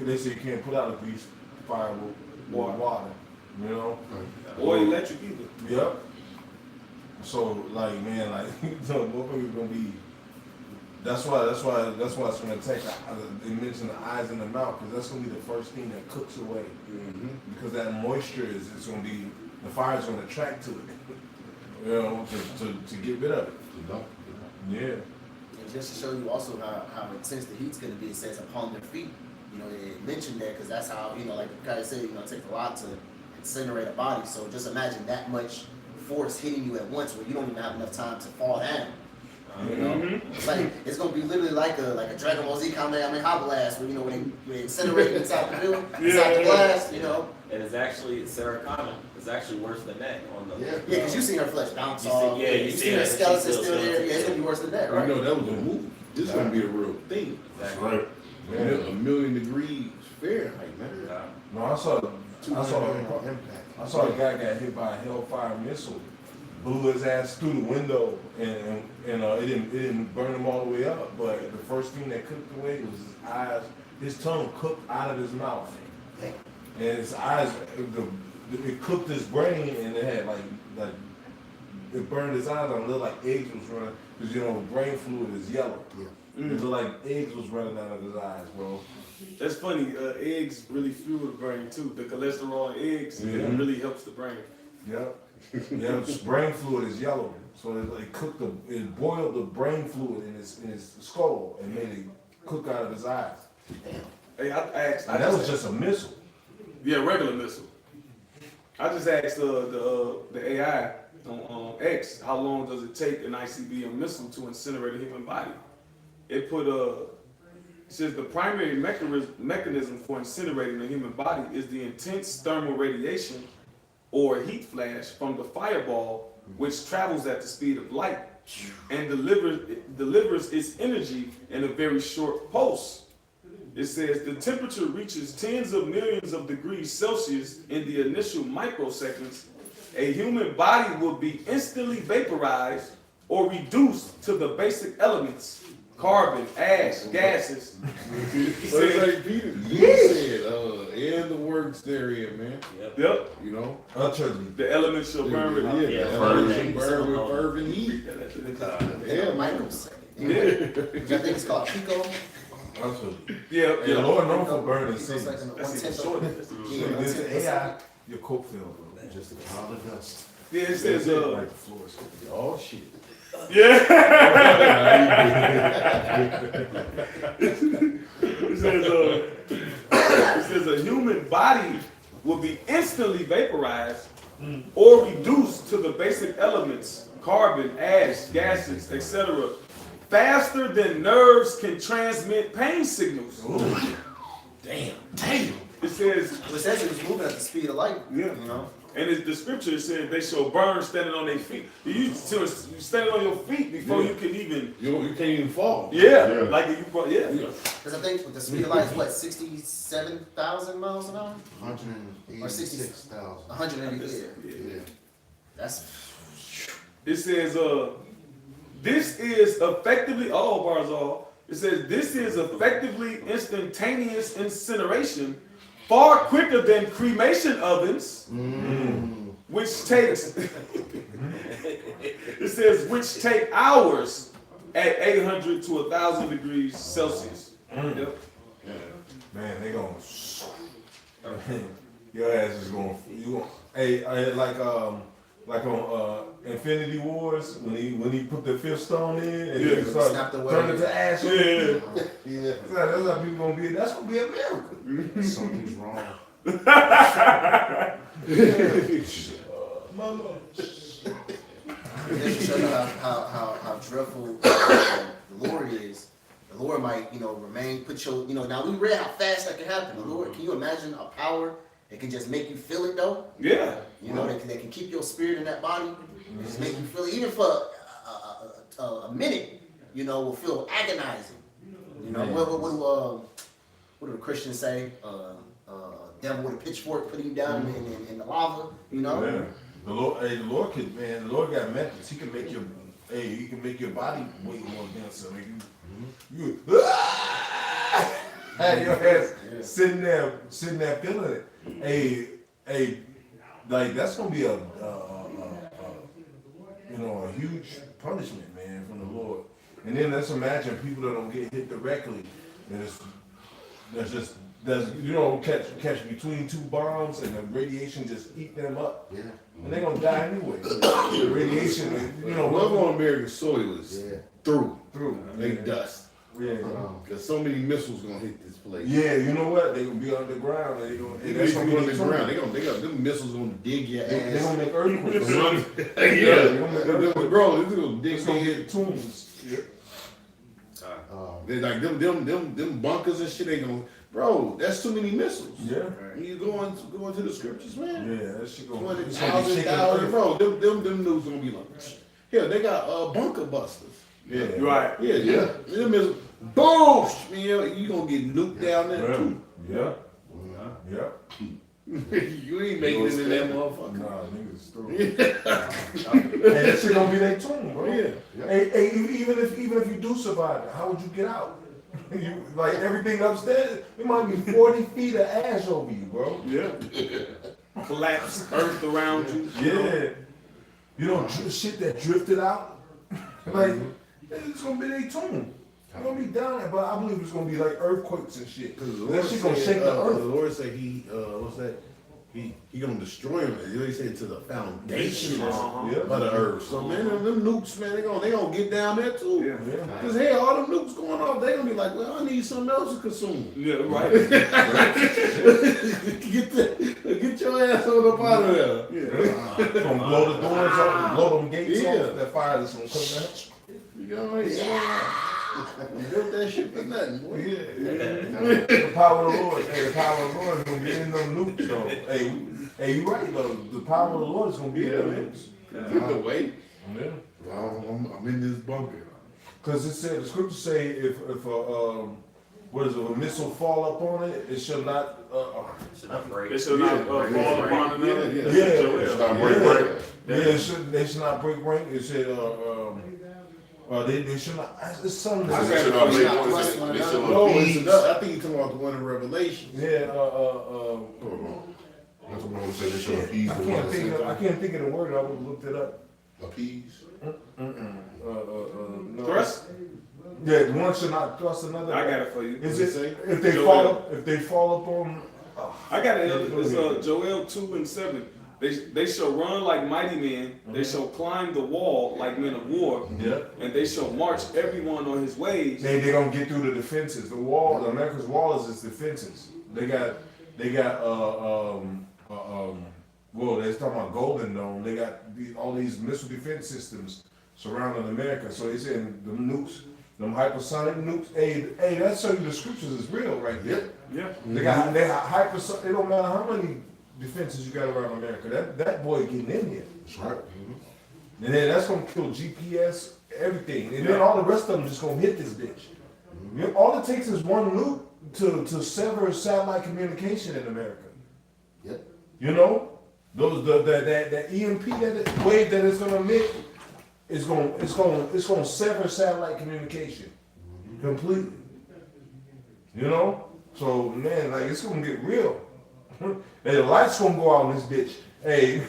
They say you can't put out a grease fire with water. You know? Or electric either. Yep. So like, man, like motherfuckers gonna be. That's why it's gonna attack. They mentioned the eyes and the mouth because that's gonna be the first thing that cooks away. Because that moisture it's gonna be the fire's gonna attract to it. You know, to get rid of it. Yeah. And just to show you also how intense the heat's gonna be, it says upon their feet. You know, they mentioned that because that's how, you know, like the guy said, you know, it takes a lot to incinerate a body. So just imagine that much force hitting you at once where you don't even have enough time to fall down. You know, it's like it's gonna be literally like a Dragon Ball Z combat. I mean, hot blast, where you know when they incinerate inside the building, inside the blast. You know, And it's actually Sarah Connor. It's actually worse than that on the. yeah, because you see her flesh bounce You see- off. yeah, you see see her her, skeleton she's still still there. Yeah, it's gonna be worse than that, right? You know that was a movie. This is gonna be a real thing. Exactly. Right. A 1,000,000 degrees Fahrenheit, man. Yeah. No, I saw Impact. a guy got hit by a hellfire missile, blew his ass through the window, and it didn't burn him all the way up. But the first thing that cooked away was his eyes. His tongue cooked out of his mouth, and his eyes. It cooked his brain, and it had like it burned his eyes. And it looked like eggs was running because you know the brain fluid is yellow. It looked like eggs was running out of his eyes, bro. That's funny. Eggs really fuel the brain too. The cholesterol in eggs it really helps the brain. Yep. Yeah, his brain fluid is yellow, so it boiled the brain fluid in his skull and made it cook out of his eyes. Hey, I asked. And that was just a missile. Yeah, regular missile. I just asked the AI on X, how long does it take an ICBM missile to incinerate a human body? It put it says the primary mechanism for incinerating a human body is the intense thermal radiation or heat flash from the fireball, which travels at the speed of light and delivers its energy in a very short pulse. It says the temperature reaches tens of millions of degrees Celsius in the initial microseconds. A human body will be instantly vaporized or reduced to the basic elements: carbon, ash, gases. But it's like Peter, you said, and the words therein, man. Yep. You know? Utterly. The elements shall burn with heat. Yeah, burn burn with fervent heat. Yeah, microsecond. Which I think it's called pico. Utterly. Yeah, The yeah. Lord known for burning It's cities. like That's even 1/10 shorter. of This AI, your coke filled, bro. Just a cloud of dust. Yeah, it says Like the floor is Oh, shit. yeah. It says a human body will be instantly vaporized or reduced to the basic elements: carbon, ash, gases, etc. faster than nerves can transmit pain signals. Damn. It says, It says it was moving at the speed of light. Yeah. You know. and the scripture said they shall burn standing on their feet. You standing on your feet before you can even. You can't even fall. Yeah, Yeah. like if you. Yeah. Because I think the speed of light is what, 67,000 miles an hour? 186,000. 180. Yeah. Yeah. That's It says, this is effectively, all bars off. It says, this is effectively instantaneous incineration, far quicker than cremation ovens, which takes, it says, which take hours at 800 to 1,000 degrees Celsius. Yep. Man, they going your ass is going. Hey, like on Infinity Wars when he put the fifth stone in and Yeah. he started Snapped away. turning to ash. Yeah. Yeah. That's how people gonna be. That's gonna be a miracle. Something's wrong. Mama. just to show you how dreadful the Lord is. The Lord might, remain, now we read how fast that can happen. The Lord, can you imagine a power that can just make you feel it though? Yeah. That can keep your spirit in that body. Just make you feel, even for a minute, you know, will feel agonizing. You know, what do the Christians say? Devil with a pitchfork putting you down in the lava, you know? Yeah. The Lord got methods. He can make your body weight more denser. Make you have your ass sitting there feeling it. Like that's gonna be a huge punishment, man, from the Lord. And then let's imagine people that don't get hit directly. That's catch between two bombs and the radiation just eat them up. Yeah. And they're gonna die anyway. The radiation, love on American soil is through. They Yeah. dust. Yeah. Because so many missiles gonna hit this place. Yeah, you know what? They gonna be underground. They gonna They gonna be underground. They got them missiles gonna dig your ass. They gonna make earthquakes. Yeah, They gonna make earthquakes. bro, this is gonna dig It's gonna their get tombs. Yeah. They like them bunkers and shit. They gonna, bro. That's too many missiles. Yeah. When you go into the scriptures, man. Yeah, that shit gonna be 20,000, shaking. bro. Them news gonna be like, yeah, they got bunker busters. Yeah. Right. Yeah. Them is boom. Man, you gonna get nuked down there too. Yeah. Yeah. You ain't making it in that motherfucker. Nah, niggas through. Hey, that shit gonna be their tomb, bro. Yeah. Hey, even if you do survive it, how would you get out? You like everything upstairs, it might be 40 feet of ash over you, bro. Yeah. Collapse earth around you. Yeah. You know, shit that drifted out. Like, it's gonna be their tomb. It's gonna be down there, but I believe it's gonna be like earthquakes and shit. That shit gonna shake the The earth. Lord said what's that? He gonna destroy them. He said to the foundation Uh-huh. Yeah. of the earth. So man, them nukes, man, they gonna get down there too. Yeah. Yeah. Cause hey, all them nukes going off, they gonna be like, well, I need something else to consume. Yeah, right. Get your ass on up out of there. It's gonna blow the doors off, blow them gates Yeah. off. That fire is gonna come down. You know, you built that shit for nothing, boy. The power of the Lord. Hey, the power of the Lord is gonna be in them nukes, though. Hey, you right though. The power of the Lord is gonna be in them nukes. Get the weight. Yeah. I'm in this bunker. Because it said, the scriptures say if a missile fall up on it, it shall not. Should not break. They shall not fall upon another. Yeah. It's not break rank. They should not break rank. It said they should not. It's something. They that- should not make Not one. trust one They another. should No, not it's be. another. I think you're talking about the one in Revelation. Yeah. That's what I'm saying. They should appease I the can't think of. I one. can't think of the word. I would have looked it up. Appease. No. Thrust? Yeah, one should not thrust another. I got it for you. Is What's it it if they Joel. fall upon? I got it. It's Joel 2:7. They shall run like mighty men. They shall climb the wall like men of war. Yeah. And they shall march everyone on his ways. They gonna get through the defenses. The wall, America's wall is its defenses. They got well, they're talking about Golden Dome. They got all these missile defense systems surrounding America. So they saying the nukes, them hypersonic nukes. Hey, that show you the scriptures is real right there. Yeah. They got hypersonic. It don't matter how many defenses you got around America. That boy getting in here. That's right. And then that's gonna kill GPS, everything. And then all the rest of them just gonna hit this bitch. You know, all it takes is one nuke to sever satellite communication in America. Yep. You know? That EMP wave that it's gonna emit is gonna sever satellite communication completely. You know? So man, like it's gonna get real. And the lights gonna go out on this bitch. Hey,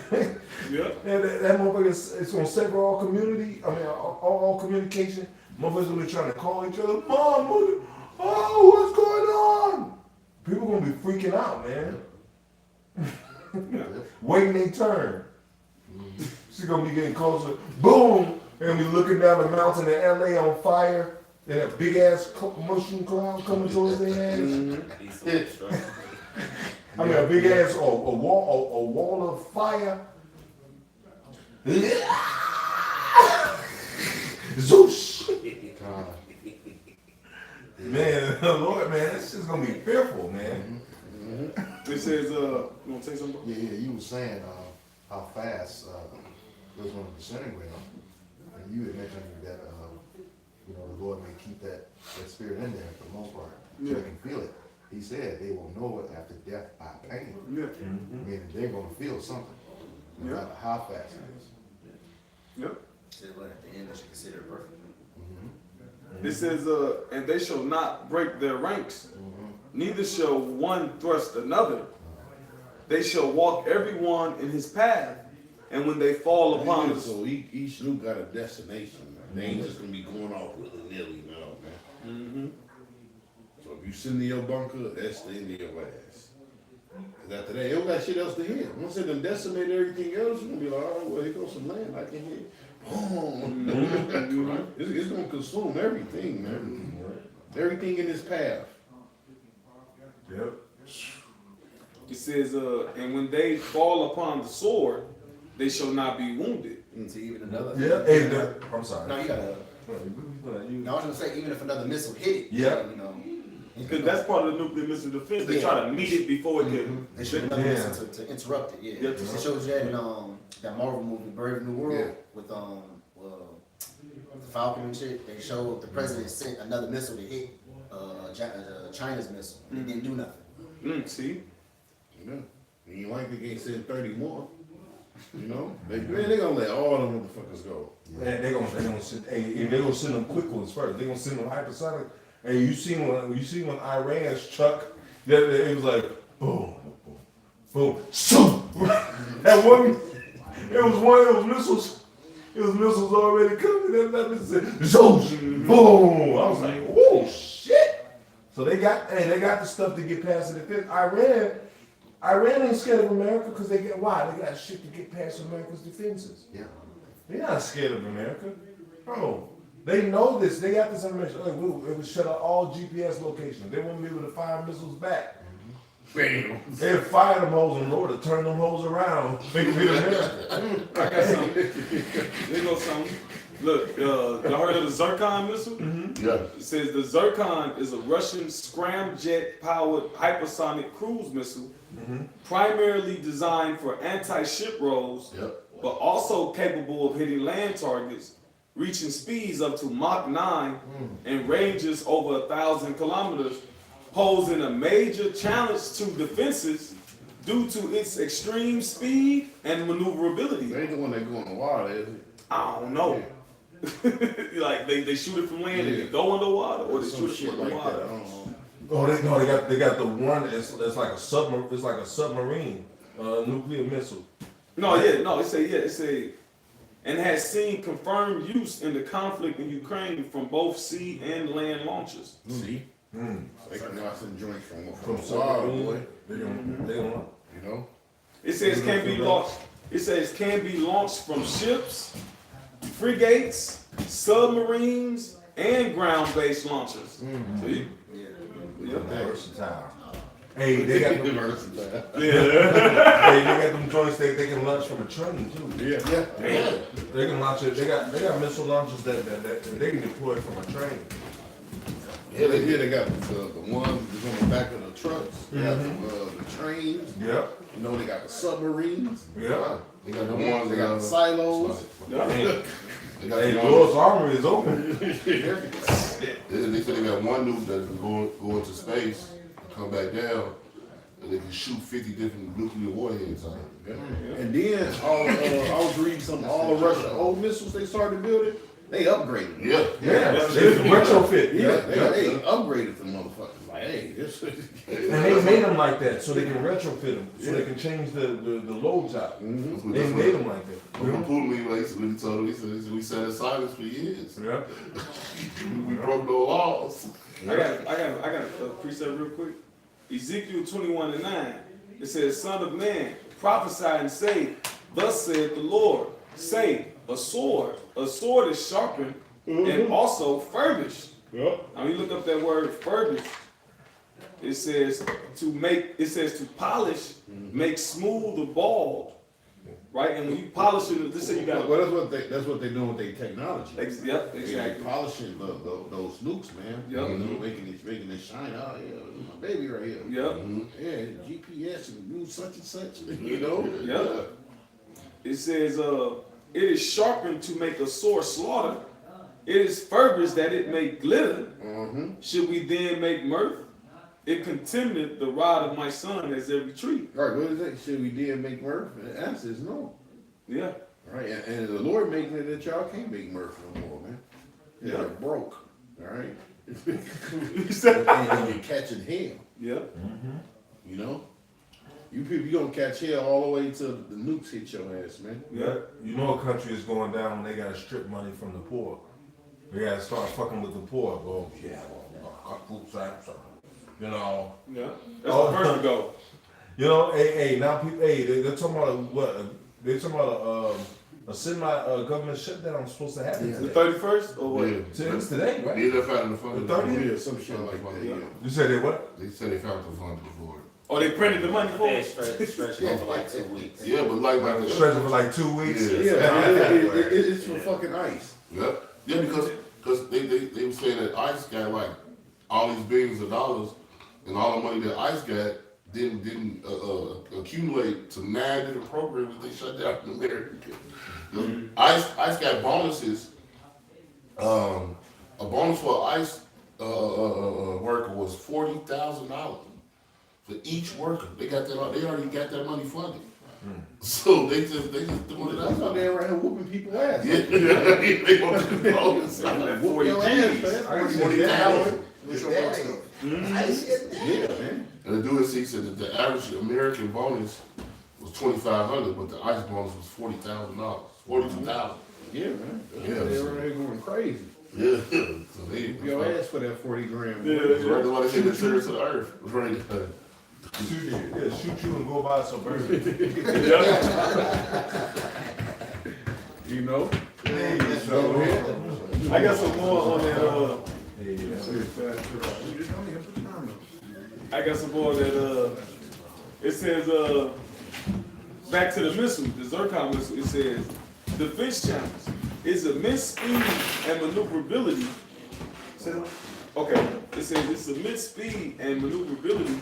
Yeah. and that motherfucker it's gonna sever all community. I mean, all communication. Motherfuckers gonna be trying to call each other. Mom, mother, oh, what's going on? People gonna be freaking out, man. Waiting their turn. She's gonna be getting closer. Boom, and we looking down the mountain in LA on fire. And a big ass mushroom cloud coming towards their ass. I mean, a big ass a wall of fire. Zeus. Man, Lord, man, this is gonna be fearful, man. It says, you want to say something? Yeah, you were saying how fast goes on the sinning ground. And you had mentioned that, you know, the Lord may keep that spirit in there for the most part, so Yeah. they can feel it. He said they will know it after death by pain. Yeah. Meaning they're gonna feel something, no Yeah. matter how fast it is. Yep. Said, but at the end, they should consider it perfect. It says, and they shall not break their ranks, neither shall one thrust another. They shall walk every one in his path, and when they fall upon us. So each new got a destination. They ain't just gonna be going off willy-nilly, no, man. So if you sitting in your bunker, that's the end of your ass. Cause after that, you don't got shit else to hit. Once they done decimate everything else, you're gonna be like, oh, well, here goes some land I can hit. Boom. It's gonna consume everything, man. Everything in its path. Yep. It says, and when they fall upon the sword, they shall not be wounded. To even another. Yeah. Hey, I'm sorry. No, you gotta. No, I was gonna say, even if another missile hit it. Yeah. You know. Because that's part of the nuclear missile defense. They try to meet it before it can. They should another missile to interrupt it. Yeah. Yep. It shows that in that Marvel movie, Brave New World, Yeah. with the Falcon and shit. They showed the president sent another missile to hit China's missile. It didn't do nothing. See? Yeah. And you like they can't send 30 more. You know? They gonna let all them motherfuckers go. And they gonna send, hey, they gonna send them quick ones first. They gonna send them hypersonic. And you seen when Iran's Chuck, it was like boom, boom, boom, shoom. That one, it was missiles. It was missiles already coming. That missile said, zoom, boom. I was like, whoa, shit. So they got the stuff to get past the defense. Iran ain't scared of America because they got shit to get past America's defenses. Yeah. They're not scared of America. Bro, they know this. They got this information. It would shut out all GPS locations. They won't be able to fire missiles back. Bam. They'd fire them hoes in order to turn them hoes around. Make it be America. I got something. There goes something. Look, y'all heard of the Zircon missile? Yeah. It says the Zircon is a Russian scramjet-powered hypersonic cruise missile, primarily designed for anti-ship roles, Yep. but also capable of hitting land targets, reaching speeds up to Mach 9 and ranges over 1,000 kilometers, posing a major challenge to defenses due to its extreme speed and maneuverability. They ain't the one that go in the water, is it? I don't know. Like they shoot it from land and it go underwater, or they Some shoot it shit from like that. I underwater. don't know. Oh, they got the one that's like a submarine. It's like a submarine nuclear missile. It say, and has seen confirmed use in the conflict in Ukraine from both sea and land launches. See? They can knock some joints from the water, submarine. boy. They don't. You know? It says can be launched. It says can be launched from ships, frigates, submarines, and ground-based launchers. See? Yep. Versatile. Hey, they got them. Versatile. Hey, they got them joints they can launch from a train too. Yeah. They can launch it. They got missile launchers that they can deploy from a train. Yeah, they got the ones that's on the back of the trucks. They got the trains. Yep. You know, they got the submarines. Yep. They got the ones They got the silos. Hey, They got hey, the Lord's ones. armory is open. They said they got one nuke that can go into space, come back down, and they can shoot 50 different nuclear warheads on it. And then I was reading some all the Russian old missiles they started building. They upgraded. Yeah. Yeah, they retrofit. Yeah, Yeah. they upgraded the motherfuckers. Like, hey, this. And they made them like that so they can retrofit them, so they can change the loads out. They made them like that. Uncle Putin, like, when he told him, he said, we sat in silence for years. Yeah. We broke no laws. I got a precept real quick. Ezekiel 21:9. It says, "Son of man, prophesy and say, thus saith the Lord. Say, a sword is sharpened and also furbished." I mean, look up that word furbished. It says to polish, make smooth or bald, right? And when you polish it, let's say you got. Well, that's what they're doing with their technology. Yep, They exactly. polishing those nukes, man. Yep. You know, making it shine out. Yeah, my baby right here. Yep. Yeah, GPS and do such and such. You know. Yep. It says, It is sharpened to make a sore slaughter. It is furbished that it may glitter. Should we then make mirth? It contemneth the rod of my son as every tree. Right, what is that? Should we then make mirth? And the answer is no. Yeah. All right, and the Lord making it that y'all can't make mirth no more, man. Y'all Yeah. broke. All right. You said- And you're catching hell. Yeah. You know? You people, you gonna catch hell all the way till the nukes hit your ass, man. Yeah. You know a country is going down when they gotta strip money from the poor. They gotta start fucking with the poor. Go, yeah, well, cut food stamps, you know. Yeah. That's the first to go. You know, hey, now people, they're talking about what? They're talking about a semi-government shutdown supposed to happen The today. 31st or what? It's today, right? Yeah, they found the funding. The 30th? Yeah, some shit like that, yeah. You said they what? They said they found the funding for it. Oh, they printed the money for They it? stretch it over like 2 weeks. Yeah, but like the Stretching for like 2 weeks. Yeah. Yeah, it's for fucking ice. Yep. Yeah, because they were saying that ICE got like all these billions of dollars, and all the money that ICE got didn't accumulate to 9 different programs that they shut down in America. ICE got bonuses. A bonus for an ICE worker was $40,000 for each worker. They got that. They already got that money funded. So they just doing it That's why out. they around here whooping people ass. Yeah, they want the bonus. Whoop your ass, man. 40,000. What's your boss stuff? Yeah, man. And the dude said that the average American bonus was $2,500, but the ICE bonus was $40,000, $42,000. Yeah, man. That's Yeah, why they so- around here going crazy. Yeah, so they Whoop your ass for that 40 grand. Yeah, It's right the way they hit the center to the earth. It's right there. Shoot you and go buy some burgers. You know? So, I got some more on that. I got some more that it says back to the missile, the Zircon missile. It says defense challenge is immense speed and maneuverability. Okay, it says it's immense speed and maneuverability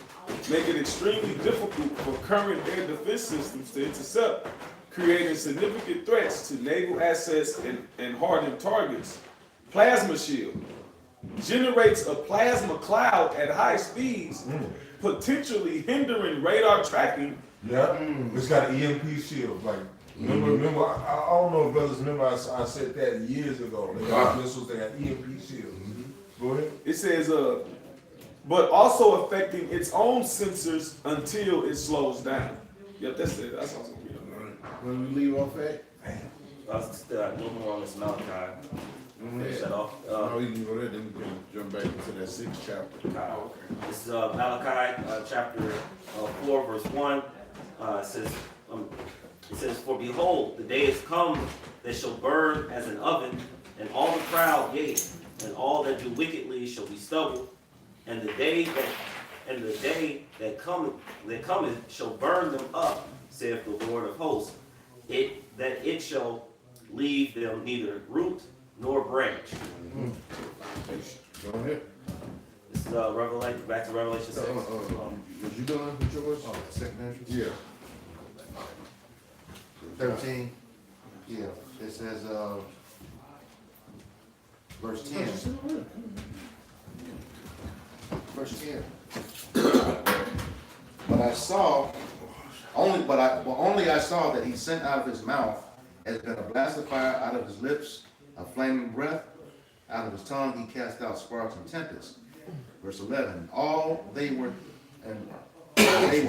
make it extremely difficult for current air defense systems to intercept, creating significant threats to naval assets and hardened targets. Plasma shield generates a plasma cloud at high speeds, potentially hindering radar tracking. yeah, it's got an EMP shield. Like, remember, I don't know if brothers remember I said that years ago. They got missiles, they got EMP shields. Go ahead. It says, but also affecting its own sensors until it slows down. Yep, that's it. That's awesome. When we leave off at? I was still a little more on this Malachi. Finish that off. Oh, we can go there, then we can jump back into that 6th chapter. This is Malachi chapter 4, verse 1. It says, "For behold, the day is come that shall burn as an oven, and all the proud, yea, and all that do wickedly shall be stubble. And the day that cometh shall burn them up, saith the Lord of hosts. It shall leave them neither root nor branch." Go ahead. This is Revelation, back to Revelation 6. Was you done with yours? Oh, second entrance? Yeah. 13. Yeah, it says, verse 10. Verse 10. But I saw, only I saw that he sent out of his mouth as been a blast of fire out of his lips, a flaming breath, out of his tongue he cast out sparks and tempests. Verse 11, they were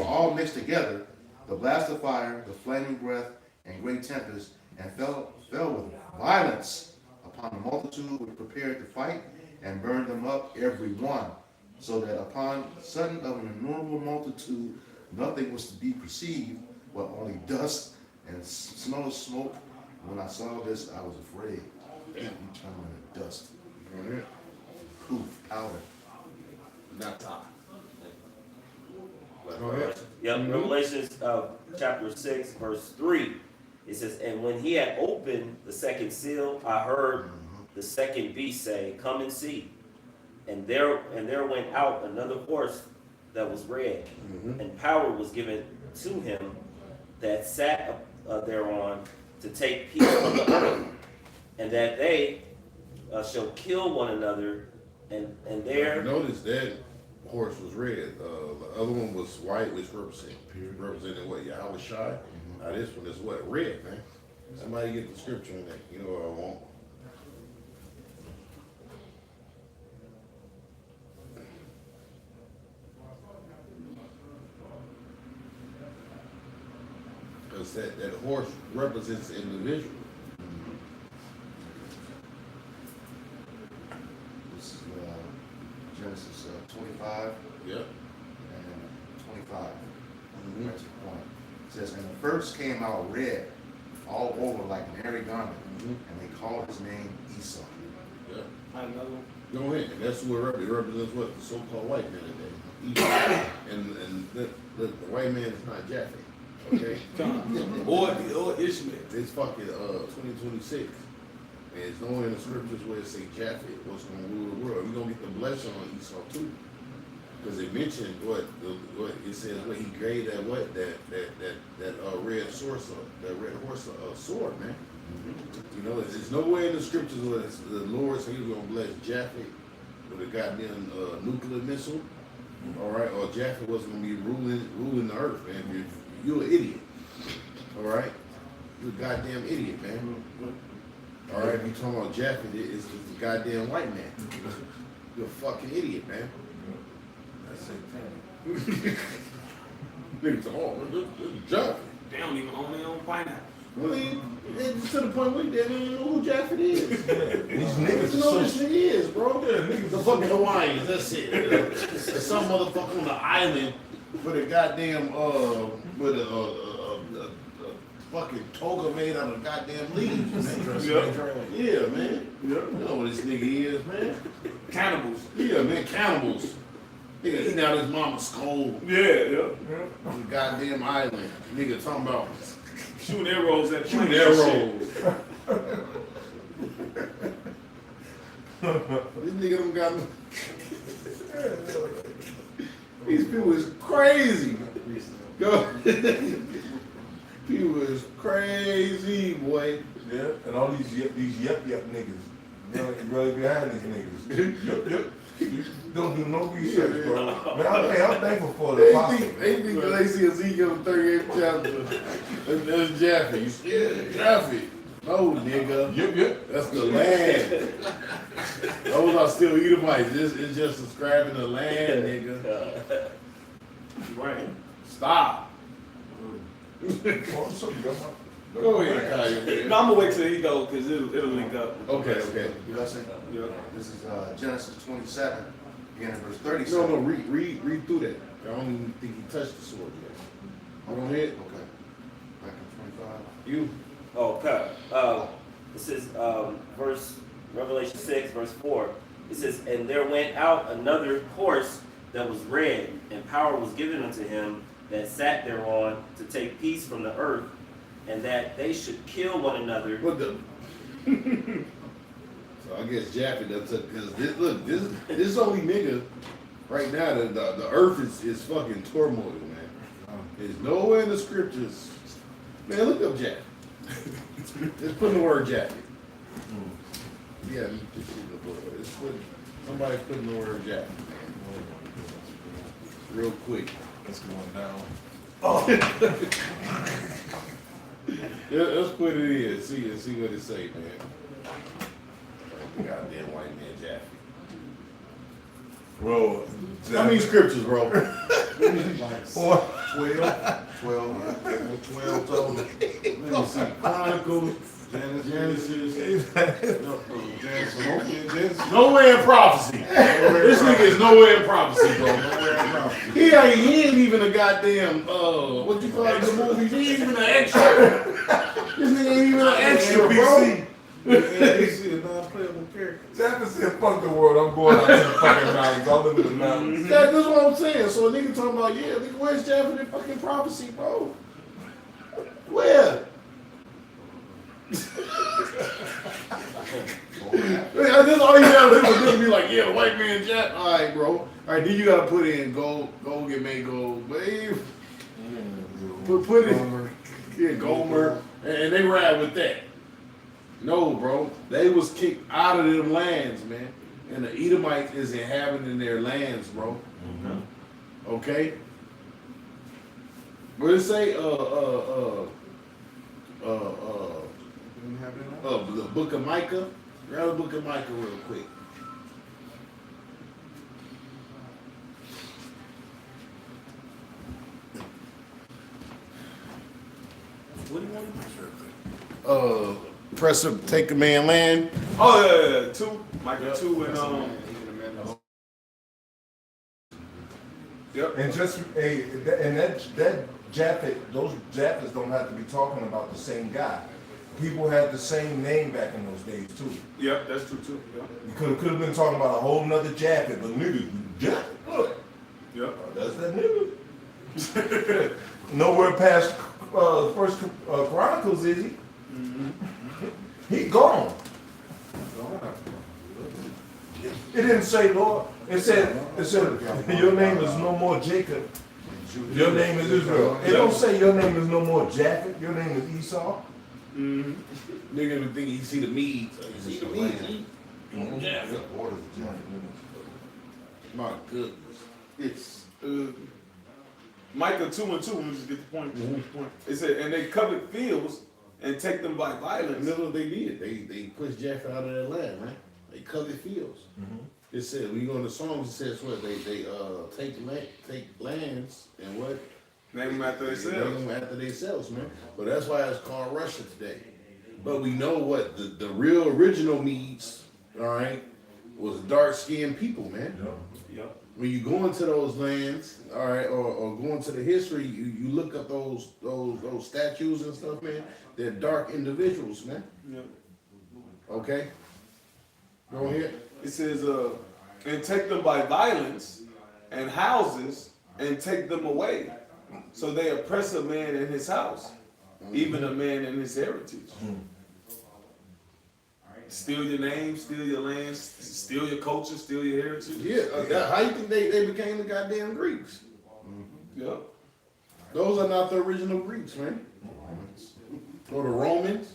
all mixed together, the blast of fire, the flaming breath, and great tempest, and fell with violence upon the multitude which prepared to fight, and burned them up every one, so that upon sudden of an innumerable multitude nothing was to be perceived, but only dust and smell of smoke. When I saw this, I was afraid. Eaten into dust. Go ahead. Poof, powder. Not top. Go Go ahead. Yep, Revelation chapter 6, verse 3. It says, "And when he had opened the second seal, I heard the second beast say, Come and see. And there went out another horse that was red, and power was given to him that sat thereon, to take peace from the earth, and that they shall kill one another, and there. Notice that horse was red. The other one was white, which represented what? Yahweh Shai. Now this one is what? Red, man. Somebody get the scripture in there. You know what I want. Because that horse represents the individual. This is Genesis 25 Yep. and 25. That's the point. It says, and the first came out red, all over like an hairy garment, and they called his name Esau. Yep. Another one. Go ahead. And that's what it represents what? The so-called white man today. Esau. and the white man is not Japheth. Okay? Or Ishmael. It's fucking 2026. And it's nowhere in the scriptures where it say Japheth, what's going to rule the world. You're going to get the blessing on Esau too. Because it mentioned what it says, what he gave that red source, that red horse sword, man. You know, there's nowhere in the scriptures where the Lord said he was going to bless Japheth with a goddamn nuclear missile. All right, or Japheth was going to be ruling the earth, man. You're an idiot. All right, you're a goddamn idiot, man. All right, you talking about Japheth? It's the goddamn white man. You're a fucking idiot, man. That's satanic. Niggas, Japheth. They don't even own their own pineapple. Well, it's to the point where they don't even know who Japheth is. These niggas You know who this nigga is, bro. The fucking Hawaiians, that's it. There's some motherfucker on the island with a goddamn, with a fucking toga made out of goddamn leaves, man. Yeah, man. You know what this nigga is, man. Cannibals. Yeah, man, cannibals. Nigga eating out his mama's skull. Yeah. On the goddamn island. Nigga talking about Shooting arrows at shooting planes and arrows. This nigga done got me. These people is crazy. Go. People is crazy, boy. Yeah, and all these yep niggas. You really behind these niggas. Yep. Don't do no research, bro. Man, I'm thankful for the apostle. They think they see Ezekiel 38th chapter. That's Japheth. You scared? Japheth. No, nigga. Yep. That's the land. Those are still Edomites. It's just subscribing the land, nigga. Right. Stop. Go ahead, Kyle. No, I'm gonna wait till he go because it'll link up. Okay. You listen? Yeah. This is Genesis 27, beginning of verse 37. No, read through that. I don't even think he touched the sword yet. Go ahead. Okay. Back in 25. You. Okay. This is Revelation 6, verse 4. It says, and there went out another horse that was red, and power was given unto him that sat thereon to take peace from the earth, and that they should kill one another. What the? So I guess Japheth done took, because this only nigga right now. The earth is fucking turmoil, man. There's nowhere in the scriptures. Man, look up Japheth. Just put in the word Japheth. Yeah, somebody put in the word Japheth, man. Real quick. It's going down. Yeah, let's put it in. See what it say, man. Goddamn white man Japheth. Bro, How many scriptures, bro? Like 12 total. Let me see. Chronicles, Genesis. Nowhere in prophecy. This nigga is nowhere in prophecy, bro. He ain't even a goddamn, what you call it, the movie? He ain't even an extra. This nigga ain't even an extra, bro. NPC, a non-playable character. Japheth said, fuck the world, I'm going out to the fucking mountains. I'll live in the mountains. That's what I'm saying. So a nigga talking about, yeah, nigga, where's Japheth in fucking prophecy, bro? Where? That's all you gotta do is just be like, yeah, the white man Jack. All right, bro. All right, then you gotta put in gold get made gold. Babe. Put it. Yeah, Gomer. And they ride with that. No, bro. They was kicked out of them lands, man. And the Edomites is inhabiting their lands, bro. Okay? What it say? The book of Micah. Grab the book of Micah real quick. What do you want to Press up, take a man land. Oh yeah, 2, Micah 2 and Yep. And just and that Japhet, those Japhets don't have to be talking about the same guy. People had the same name back in those days too. Yep, that's true too. Yep. You could have been talking about a whole nother Japhet, but niggas, Japhet, look, Yep. that's that nigga. Nowhere past First Chronicles is he? He gone. It didn't say Lord. It said your name is no more Jacob. Your name is Israel. It don't say your name is no more Jacob. Your name is Esau. Nigga would think he see the meat. See the meat. My goodness. It's Micah 2 and 2. Let me just get the point. It said, and they covered fields and take them by violence. That's what they did. They pushed Japheth out of their land, man. They covered fields. It said when you go in the Psalms, it says what they take lands and what Name them after name themselves. them after themselves, man. But that's why it's called Russia today. But we know what the real original Medes, all right, was dark skinned people, man. Yep. When you go into those lands, all right, or go into the history, you look up those statues and stuff, man. They're dark individuals, man. Yep. Okay. Go ahead. It says, and take them by violence and houses and take them away. So they oppress a man in his house, even a man in his heritage. Steal your name, steal your land, steal your culture, steal your heritage. Yeah, how you think they became the goddamn Greeks? Yep. Those are not the original Greeks, man. Or the Romans.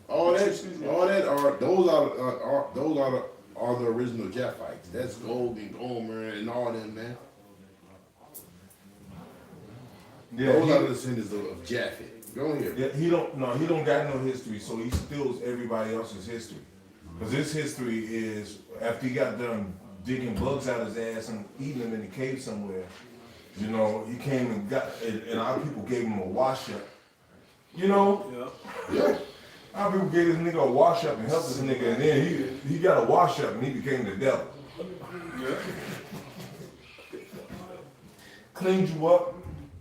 All that are the original Japhites. That's Gog and Gomer and all them, man. Yeah, Those are the descendants of Japheth. Go ahead. Yeah, he don't got no history, so he steals everybody else's history. Because his history is after he got done digging bugs out his ass and eating them in the cave somewhere, you know, he came and and our people gave him a wash up. You know? Yep. Our people gave this nigga a wash up and helped this nigga, and then he got a wash up and he became the devil. Yep. Cleaned you up,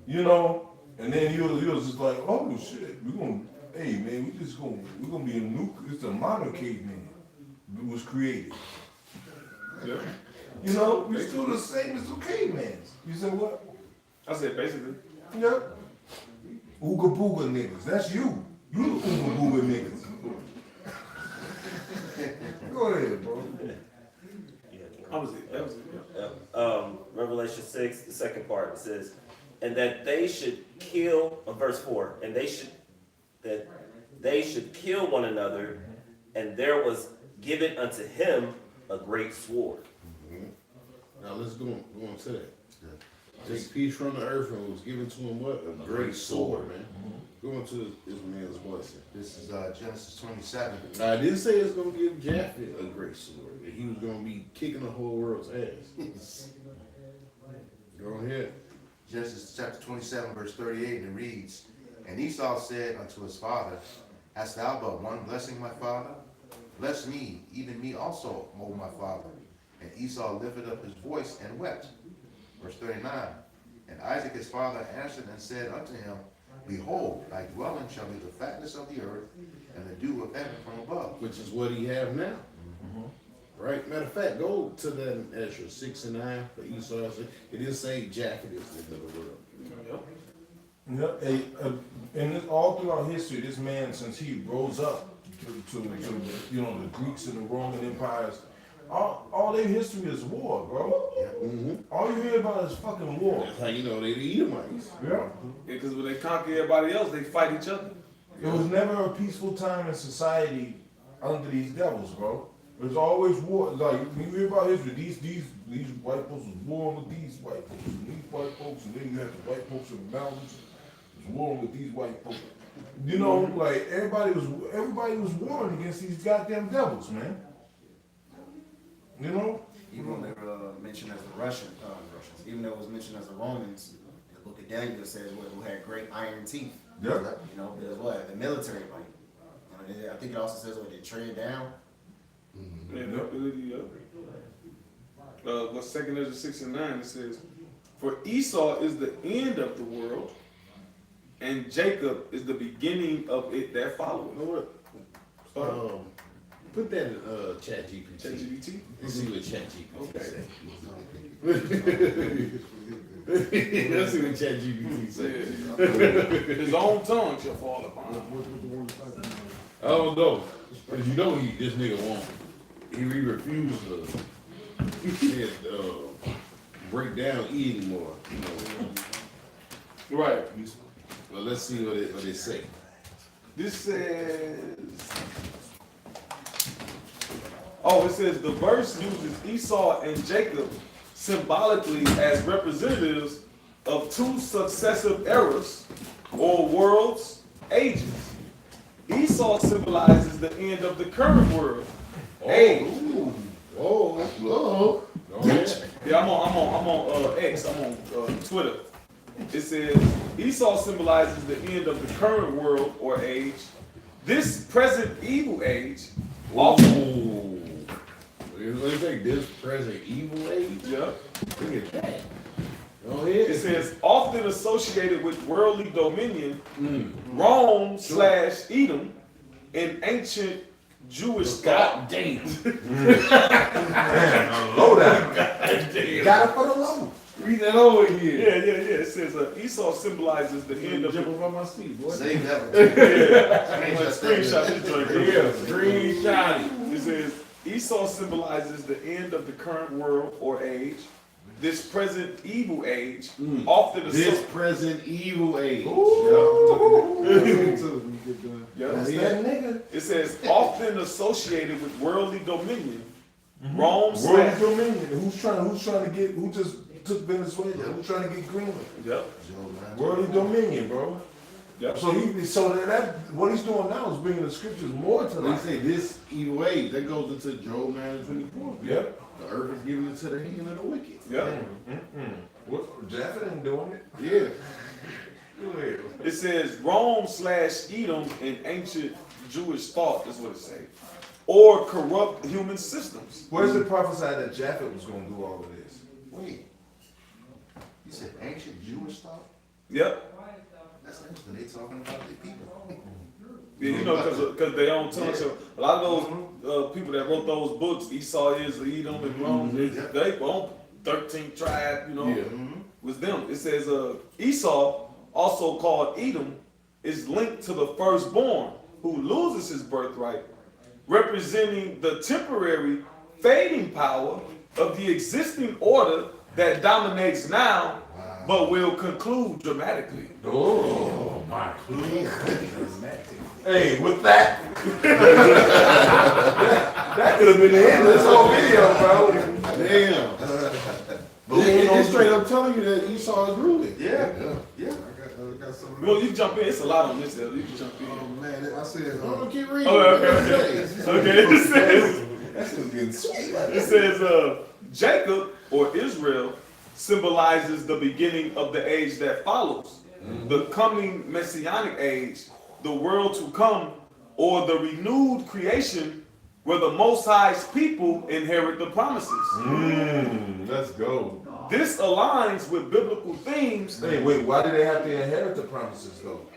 you know, and then he was just like, oh shit, we're gonna be a new, it's a modern caveman that was created. Yep. You know, we're still the same as the cavemans. You said what? I said basically. Yep. Ooga booga niggas, that's you. You the ooga booga niggas. Go ahead, bro. That was it. Revelation 6, the second part, it says, and that they should kill, verse 4, and they should kill one another, and there was given unto him a great sword. Now let's go on to that. Take peace from the earth and was given to him what? A great sword, man. Go into this man's blessing. This is Genesis 27. Now, I didn't say it's going to give Japheth a great sword. That he was going to be kicking the whole world's ass. Go ahead. Genesis chapter 27, verse 38, and it reads, and Esau said unto his father, hast thou but one blessing, my father? Bless me, even me also, O my father. And Esau lifted up his voice and wept. Verse 39, and Isaac his father answered and said unto him, behold, thy dwelling shall be the fatness of the earth, and the dew of heaven from above. Which is what he have now. Right? Matter of fact, go to that in Ezra 6 and 9 for Esau. It didn't say Japheth is the end of the world. Yeah, and all throughout history, this man, since he rose up to you know, the Greeks and the Roman empires, all their history is war, bro. All you hear about is fucking war. That's how you know they the Edomites. Yeah. Because when they conquer everybody else, they fight each other. It was never a peaceful time in society under these devils, bro. There's always war. Like when you hear about history, these white folks was warring with these white folks, and these white folks, and then you have the white folks in the mountains was warring with these white folks. You know, like everybody was warring against these goddamn devils, man. You know? Even when they were mentioned as the Russians, even though it was mentioned as the Romans, the book of Daniel says who had great iron teeth. Yeah. You know, it was what? The military might. I think it also says what they tread down. But 2 Ezra 6 and 9 it says, for Esau is the end of the world, and Jacob is the beginning of it that followed. You know what? Put that in Chat GPT. ChatGPT? Let's see what Chat GPT Okay. say. Let's see what Chat GPT say. His own tongue shall fall upon him. I don't know. But you know this nigga won't. He refused to break down E anymore. You know. Right. Well, let's see what they say. This says, it says the verse uses Esau and Jacob symbolically as representatives of two successive eras or worlds, ages. Esau symbolizes the end of the current world. Age. Oh. Yeah, I'm on X. I'm on Twitter. It says Esau symbolizes the end of the current world or age. This present evil age. Oh. Let me take this present evil age. Yeah. Look at that. Go ahead. It says often associated with worldly dominion, Rome / Edom, in ancient Jewish thought. Damn. Low down. Damn. Got it for the low. Read that over again. Yeah. It says Esau symbolizes the end of Jump the. up on my seat, boy. Save that. Screenshot this joint. Yeah, screenshot it. It says Esau symbolizes the end of the current world or age. This present evil age, often This present evil age. Yeah. That's that nigga. It says often associated with worldly dominion, Rome / World dominion. Who just took Venezuela? Who's trying to get Greenland? Yep. Worldly dominion, bro. Yep. So that what he's doing now is bringing the scriptures more to They life. say this evil age, that goes into Job 9:24. Yep. The earth is given into the hand of the wicked. Yep. What Japheth ain't doing it. Yeah. Go ahead. It says Rome / Edom in ancient Jewish thought, is what it says. Or corrupt human systems. Where's it prophesied that Japheth was going to do all of this? Wait. You said ancient Jewish thought? Yep. That's interesting. They talking about the people. Yeah, you know, because they own tongue. So a lot of those people that wrote those books, Esau is Edom and Rome, they own 13 tribe, you know, Yeah. was them. It says Esau, also called Edom, is linked to the firstborn who loses his birthright, representing the temporary fading power of the existing order that dominates now, but will conclude dramatically. Oh, my Hey, with that, that could have been the end of this whole video, bro. Damn. It's straight up telling you that Esau is ruling. Yeah. I got some. Well, you can jump in. It's a lot on this. You can jump in. Oh man, I said. I'm gonna keep reading. Okay. That's just getting sweet. It says Jacob or Israel symbolizes the beginning of the age that follows, the coming messianic age, the world to come, or the renewed creation where the Most High's people inherit the promises. Let's go. This aligns with biblical themes. Hey, wait, why do they have to inherit the promises though?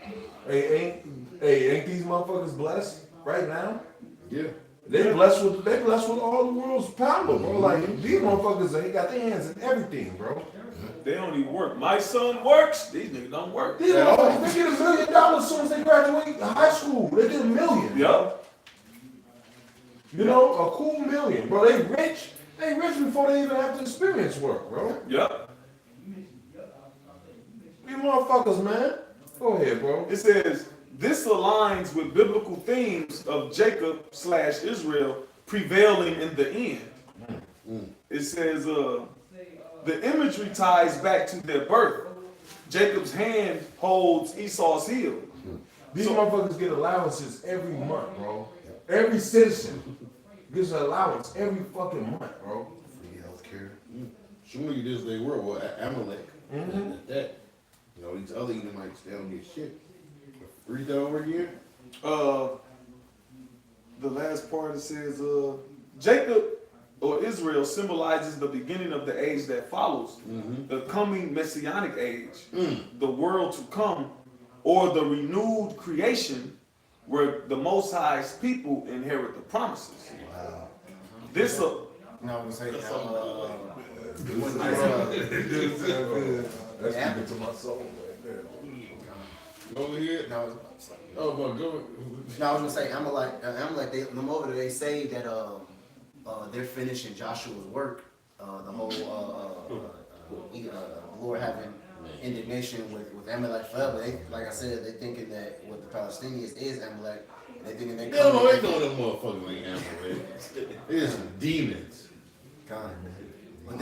Hey, ain't these motherfuckers blessed right now? Yeah. They blessed with all the world's power, bro. Like these motherfuckers, they got their hands in everything, bro. They don't even work. My son works. These niggas don't work. These motherfuckers, they get $1 million as soon as they graduate high school. They get $1 million. Yup. You know, a cool $1 million, bro. They rich. They rich before they even have to experience work, bro. Yup. These motherfuckers, man. Go ahead, bro. It says this aligns with biblical themes of Jacob / Israel prevailing in the end. It says, the imagery ties back to their birth. Jacob's hand holds Esau's heel. These motherfuckers get allowances every month, bro. Every citizen gets an allowance every fucking month, bro. Free healthcare. Show you this they were, well, Amalek. That. You know, these other Edomites, they don't get shit. Read that over again. The last part it says, Jacob or Israel symbolizes the beginning of the age that follows, the coming messianic age, the world to come, or the renewed creation where the Most High's people inherit the promises. Wow. This, No, I'm gonna say, That's Yeah. speaking to my soul right there. Go ahead. no, Oh, but go. no, I was gonna say Amalek, them over there, they say that they're finishing Joshua's work. The whole Lord having indignation with Amalek forever. They, like I said, they thinking that what the Palestinians is Amalek. They thinking they Hell no, coming. they know them motherfuckers ain't Amalek. It's some demons. God. But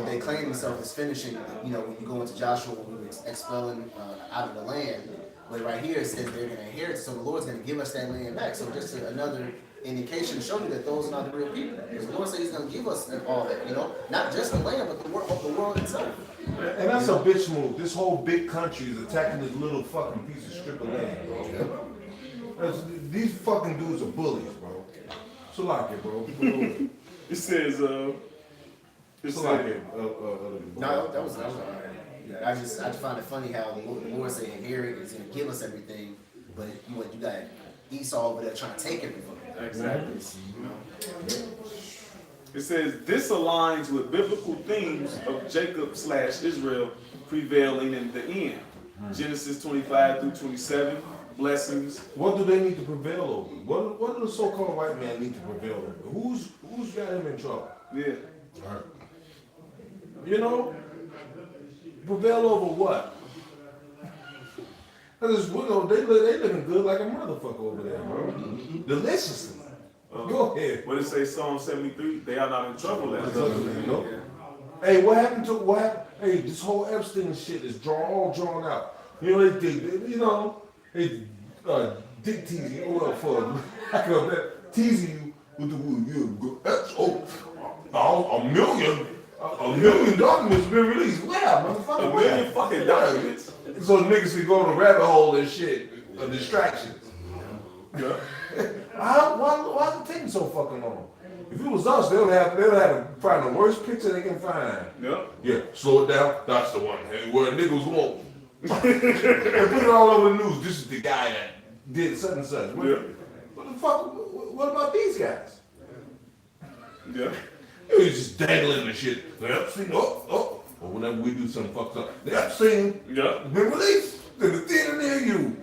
they claim themselves as finishing. You know, when you go into Joshua, when we were expelling out of the land. But right here it says they're going to inherit, so the Lord's going to give us that land back. So just another indication to show you that those are not the real people. Because the Lord said He's going to give us all that. You know, not just the land, but the world itself. And that's a bitch move. This whole big country is attacking this little fucking piece of strip of land, bro. These fucking dudes are bullies, bro. So like it, bro. it says, It's like it. No, that was all right. Yeah, I just find it funny how the Lord said inherit is going to give us everything, but you got Esau over there trying to take everything. Exactly. You know? It says, this aligns with biblical themes of Jacob / Israel prevailing in the end. Genesis 25 through 27, blessings. What do they need to prevail over? What do the so-called white man need to prevail over? Who's got him in trouble? Yeah. You know? Prevail over what? Because you know, they living good like a motherfucker over there, bro. Deliciously. Go ahead. What did it say, Psalm 73? They are not in trouble. You know? Hey, what happened to Hey, this whole Epstein shit is all drawn out. You know they dick teasing you teasing you with $1 million documents been released. Wow, motherfucker. $1 million fucking documents. So niggas can go on a rabbit hole and shit, distractions. Yeah. Why is it taking so fucking long? If it was us, they would have to find the worst picture they can find. Yeah. Yeah, slow it down. That's the one. Hey, where niggas won't. And put it all over the news. This is the guy that did such and such. What the fuck? What about these guys? Yeah. He was just dangling the shit. The Epstein, or whenever we do something fucked up, the Epstein Yeah. been released to the theater near you.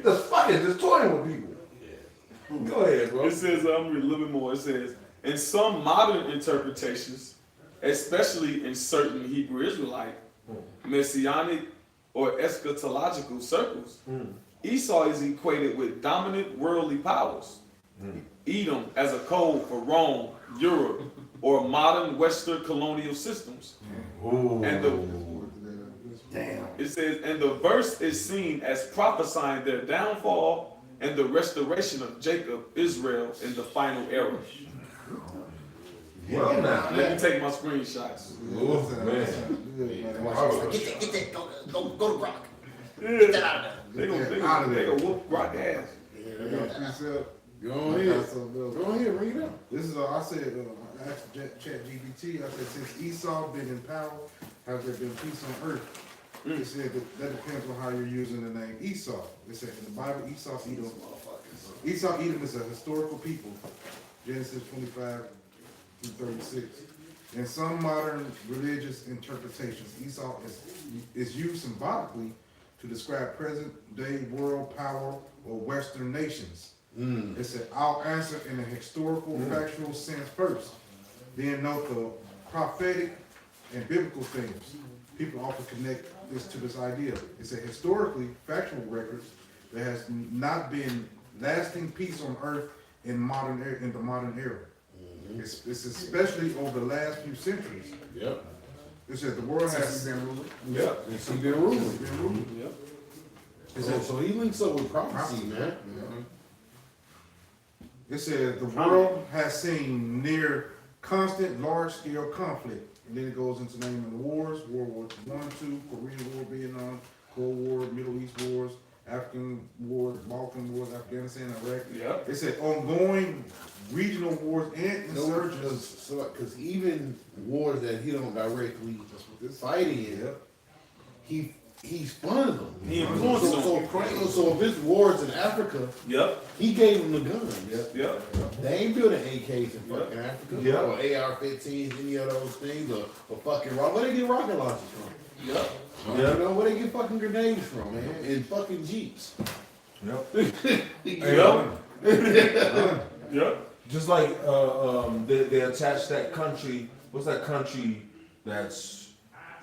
Just toying with people. Go ahead, bro. It says, I'm reading a little bit more. It says, in some modern interpretations, especially in certain Hebrew Israelite, messianic, or eschatological circles, Esau is equated with dominant worldly powers. Edom as a code for Rome, Europe, or modern Western colonial systems. It says, and the verse is seen as prophesying their downfall and the restoration of Jacob, Israel, in the final era. Well, now. Let me take my screenshots. Oh, man. Get that, go to Brock. Yeah. Get that out of there. They gonna whoop rock ass. Go ahead. Go ahead, read it up. This is I said, I asked ChatGPT, I said, since Esau been in power, has there been peace on earth? It said that depends on how you're using the name Esau. It said in the Bible, Esau Edom is a historical people. Genesis 25 through 36. In some modern religious interpretations, Esau is used symbolically to describe present-day world power or Western nations. It said, I'll answer in a historical, factual sense first, then note the prophetic and biblical themes. people often connect this to this idea. It said historically, factual records, there has not been lasting peace on earth in the modern era. It's especially over the last few centuries. Yep. It said the world has Since he's been ruling. Yep. It's been ruling. been ruling. Yep. So he links up with prophecy, man. It says the world has seen near constant large-scale conflict. And then it goes into naming the wars: World War I, II, Korean War, Vietnam, Cold War, Middle East wars, African wars, Balkan wars, Afghanistan, Iraq. Yep. It said ongoing regional wars and insurgencies. Because even wars that he don't directly fight in, he's funding them. He influenced them. So if it's wars in Africa, Yep. he gave them the gun. Yep. They ain't building AKs in fucking Africa, Yeah. or AR-15s, any of those things, or fucking where they get rocket launchers from? Yep. You know, where they get fucking grenades from, man, and fucking jeeps. Yep. Yep. Yep. Just like they attached that country. What's that country that's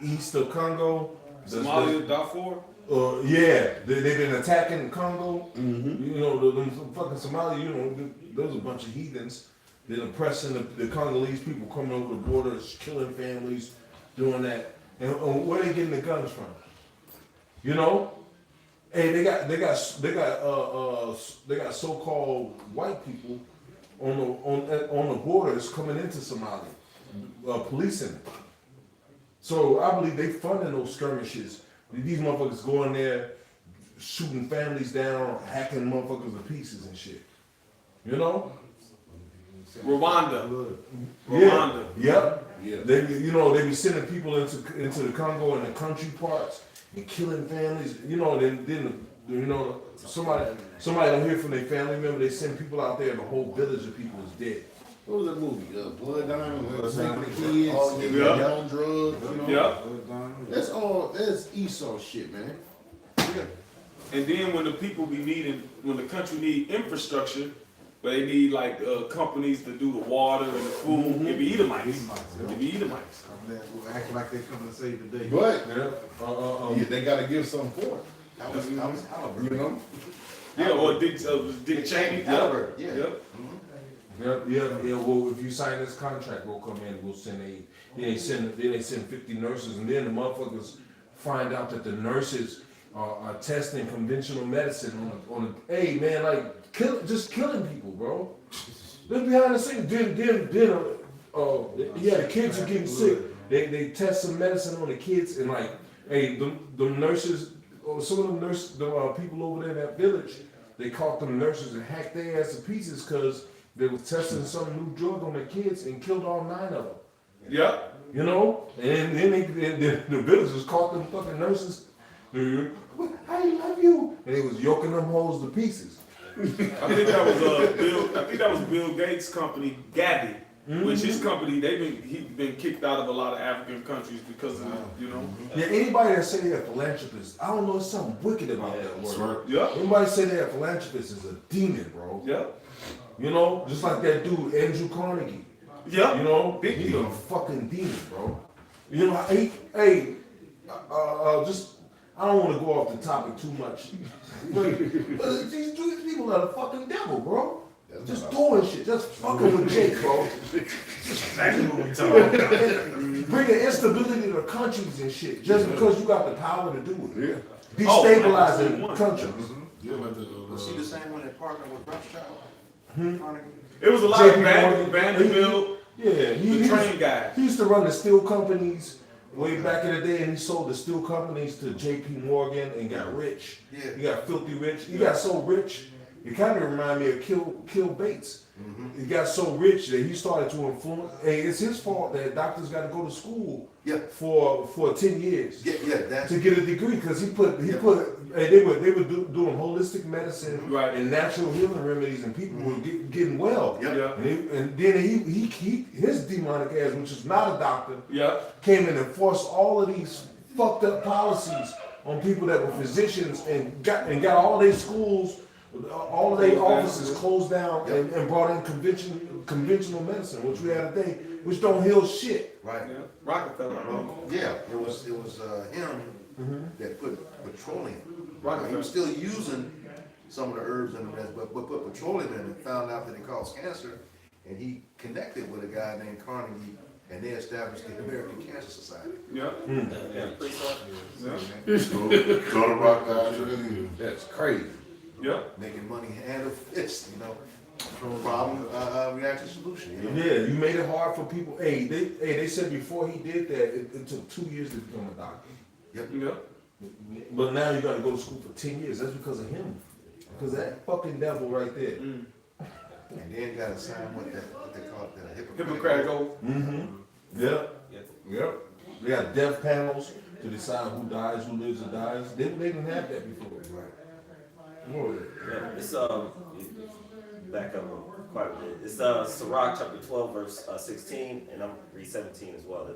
east of Congo? Somalia, Darfur. Yeah, they've been attacking Congo. You know, the fucking Somalia. You know, there's a bunch of heathens. They're oppressing the Congolese people, coming over the borders, killing families, doing that. And where they getting the guns from? You know, hey, they got so-called white people on the borders coming into Somalia, policing it. So I believe they funding those skirmishes. These motherfuckers going there, shooting families down, hacking motherfuckers to pieces and shit. You know? Rwanda. Yeah. Rwanda. Yep. Yeah. They be sending people into the Congo and the country parts and killing families. You know, then somebody don't hear from their family member. They send people out there and the whole village of people is dead. What was that movie? Blood Diamond, taking the kids, Oh, and yeah. young drugs. You know? Yep. That's Esau shit, man. And then when the people be needing, when the country need infrastructure, but they need like companies to do the water and the food, it be Edomites. It be Edomites. Acting like they coming to save the day. But Yeah. they got to give something for it. That was You know. Yeah, or Dick Cheney. Albert, Yep. yeah. Yep. Yeah. Well, if you sign this contract, we'll come in. We'll send they send 50 nurses, and then the motherfuckers find out that the nurses are testing conventional medicine on hey man, like just killing people, bro. Just behind the scenes. Then the kids are getting sick. They test some medicine on the kids, and like, hey, the nurses, or some of them nurses, the people over there in that village, they caught them nurses and hacked their ass to pieces because they was testing some new drug on their kids and killed all 9 of them. Yep. You know? And then the villagers caught them fucking nurses. I love you. And they was yoking them hoes to pieces. I think that was Bill Gates' company, Gavi. Which his company, he's been kicked out of a lot of African countries because of Yeah, anybody that say they're philanthropists, I don't know, there's something wicked about that word. Yep. Anybody say they're a philanthropist is a demon, bro. Yep. You know, just like that dude, Andrew Carnegie. Yep. You know, Big he's deal. a fucking demon, bro. You know, just, I don't want to go off the topic too much. But these people are the fucking devil, bro. Just doing shit, just fucking with Jake, bro. Exactly what we talking about. Bringing instability to countries and shit, just because you got the power to do it. Yeah. Destabilizing countries. Yeah, but Was she the same one that partnered with Rothschild? It was a lot JP of Morgan. Vanderbilt, Yeah, the train guys. He used to run the steel companies way back in the day, and he sold the steel companies to J.P. Morgan and got rich. Yeah. He got filthy rich. He got so rich, it kind of reminded me of Kill Bates. He got so rich that he started to influence. Hey, it's his fault that doctors got to go to school for 10 years to get a degree because they were doing holistic medicine Right. and natural healing remedies, and people were getting well. Yeah. And then his demonic ass, which is not a doctor, Yep. came in and forced all of these fucked up policies on people that were physicians and got all their schools, all of their offices closed down and brought in conventional medicine, which we have today, which don't heal shit. Right. Yeah. Rockefeller. Yeah, it was him that put petroleum. Rockefeller. He was still using some of the herbs and the rest, but put petroleum in it, found out that it caused cancer, and he connected with a guy named Carnegie, and they established the American Cancer Society. Yeah. Yeah, pretty much. Yeah. Go to rock out. That's crazy. Yeah. Making money hand of fist, you know. Problem, reaction, solution, you know. Yeah, you made it hard for people. Hey, they said before he did that, it took 2 years to become a doctor. Yeah. But now you got to go to school for 10 years. That's because of him. Because that fucking devil right there. Mm. And then got to sign what they call it, that Hippocratic oath. Yep. Yep. They got death panels to decide who dies, who lives, or dies. They didn't have that before. Right. Yeah, it's back up quite a bit. It's Sirach chapter 12 verse 16, and I'm read 17 as well.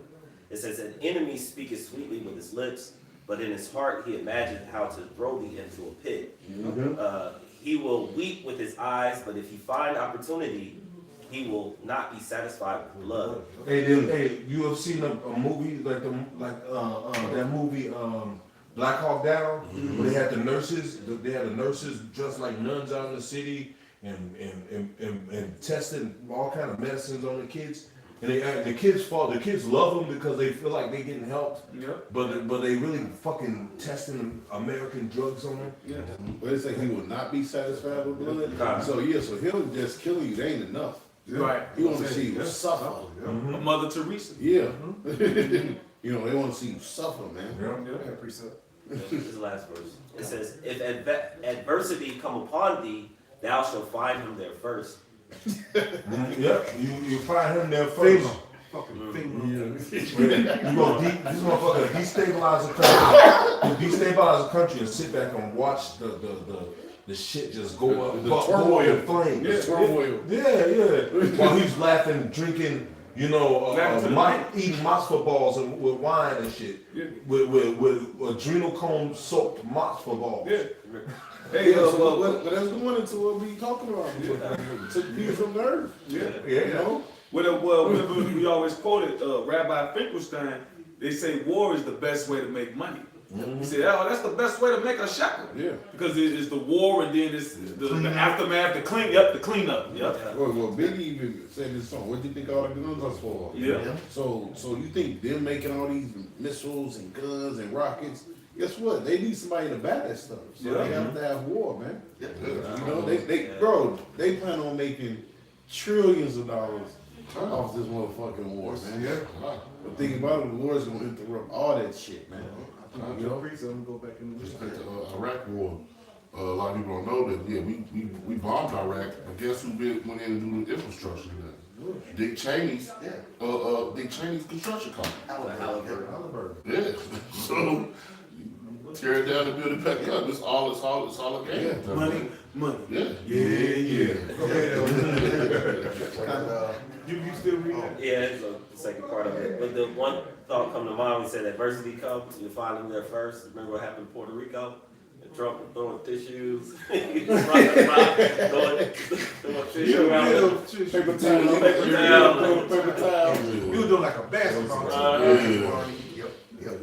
It says, "An enemy speaketh sweetly with his lips, but in his heart he imagined how to throw thee into a pit. He will weep with his eyes, but if he find opportunity, he will not be satisfied with blood." Hey, you have seen a movie like that movie Black Hawk Down, where they had the nurses. They had the nurses dressed like nuns out in the city and testing all kind of medicines on the kids. And the kids love them because they feel like they're getting helped. Yeah. But they really fucking testing American drugs on them. Yeah. But it's like he will not be satisfied with blood. Nah. So him just killing you, that ain't enough. Right. He want to see you suffer. Mother Teresa. Yeah. They want to see you suffer, man. Yeah. Precept. This is the last verse. It says, "If adversity come upon thee, thou shalt find him there first." Yep, you find him there first. Fucking This motherfucker destabilize the country. Destabilize the country and sit back and watch the shit just go up, The go turmoil. in flames. The turmoil. Yeah. While he's laughing, drinking, eating matzo balls and with wine and shit. Yeah. With adrenal cone soaked matzo balls. Yeah. Hey, But that's going into what we talking about. Took people from the earth. yeah. You know? Whenever we always quoted Rabbi Finkelstein, they say war is the best way to make money. He said, "Oh, that's the best way to make a shekel." Yeah. Because it's the war and then it's the aftermath, the cleanup. Yep. Well, Biggie even said this song. What do you think all the guns are for? Yeah. So you think them making all these missiles and guns and rockets? Guess what? They need somebody to buy that stuff. So Yeah. they have to have war, man. Yeah. They plan on making trillions of dollars off this motherfucking war, man. Yeah. But think about it, the war's gonna interrupt all that shit, man. You know, precept, I'm gonna go back in the Just like the Iraq war. A lot of people don't know that. Yeah, we bombed Iraq, but guess who went in and do the infrastructure then? Dick Cheney's, Dick Cheney's construction company. Halliburton. Yeah. So tear it down and build it back up. It's all a game. Money. Yeah. You still read that? Yeah, it's the second part of it. But the one thought come to mind when we said adversity comes, you find them there first. Remember what happened in Puerto Rico? And Trump was throwing tissues. He was running around throwing tissue around. Paper towel. Paper towel. You were doing like a basketball.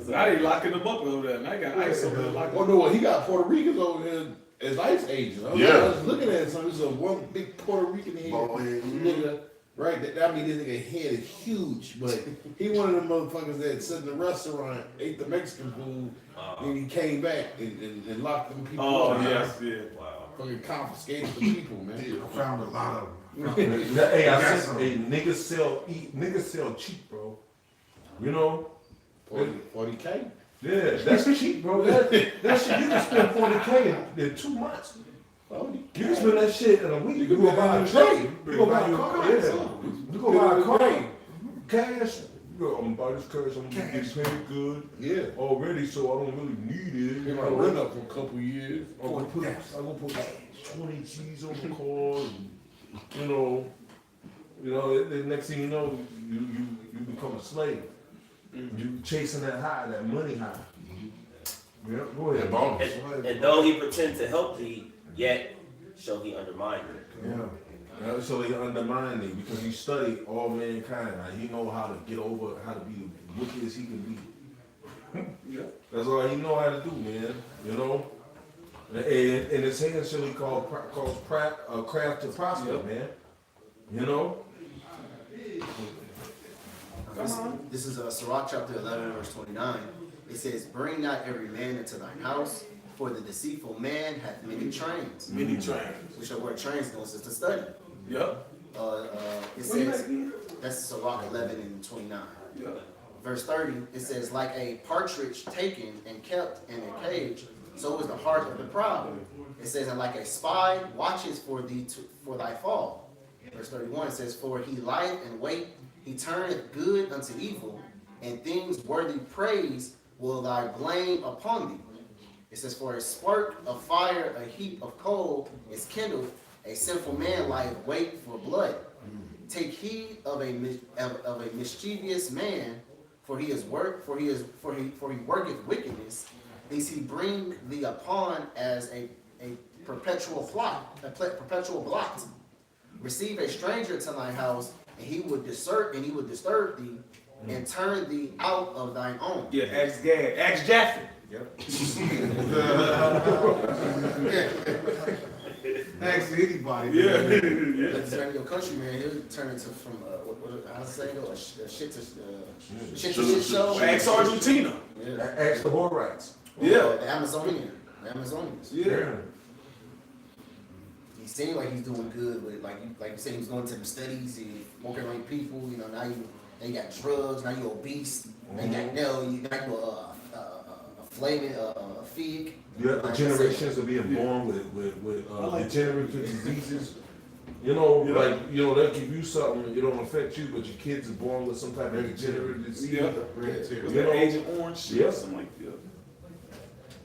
Now they locking them up over there. Now they got ice over there locking Oh no, he got Puerto Ricans over there as ICE agents. I was looking at something. This is one big Puerto Rican head nigga. Right, this nigga head is huge, but he one of them motherfuckers that sat in the restaurant, ate the Mexican food, and he came back and locked them people up. Wow. Fucking confiscated the people, man. I found a lot of them. Hey, I said, niggas sell cheap, bro. You know? 40K? Yeah, that's cheap, bro. That shit, you can spend 40K in 2 months. You can spend that shit in a week. You go buy a trade. You go buy a car. You go buy a car. Cash. I'm gonna buy this cash. I'm gonna get paid good. Yeah. Already, so I don't really need it. They might run up for a couple years. I'm gonna put 20 G's on the car. And, the next thing you know, you become a slave. You chasing that high, that money high. Yeah, go ahead. And though he pretend to help thee, yet shall he undermine thee. Yeah. So they undermine it because he studied all mankind. Like, he know how to get over, how to be wicked as he can be. Yeah. That's all he know how to do, man. You know? And it's essentially called craft to prosper, Yep. man. You know? This is Sirach chapter 11, verse 29. It says, bring not every man into thine house, for the deceitful man hath many trains. Many trains. Which are where trains goes is to study. Yep. It What you says, like? that's Sirach 11 and 29. Yeah. Verse 30, it says, like a partridge taken and kept in a cage, so is the heart of the proud. It says, and like a spy watches for thee for thy fall. Verse 31, it says, for he lieth and wait, he turneth good unto evil, and things worthy praise will thy blame upon thee. It says, for a spark of fire, a heap of coal is kindled, a sinful man lieth wait for blood. Take heed of a mischievous man, for he worketh wickedness, lest he bring thee upon as a perpetual perpetual blot. Receive a stranger to thy house, and he would disturb thee, and turn thee out of thine own. Yeah, ask Gad. Ask Jaffe. Ask anybody. Yeah. Like this man, your country man, he'll turn into from how's it say though? A shit to shit show. Ask Argentina. Yeah. Ask the Horites. Yeah. The Amazonians. Yeah. He seemed like he's doing good, but like you said, he was going to the studies, he working on people. You know, now you got drugs, now you obese, now you got a flaming a fig. Yeah, Like generations of being born with degenerative diseases. You know, they'll give you something, it don't affect you, but your kids are born with some type of degenerative disease. Yeah. Hereditary. Was You that know? Agent Orange? Shit, Yeah. Something like that.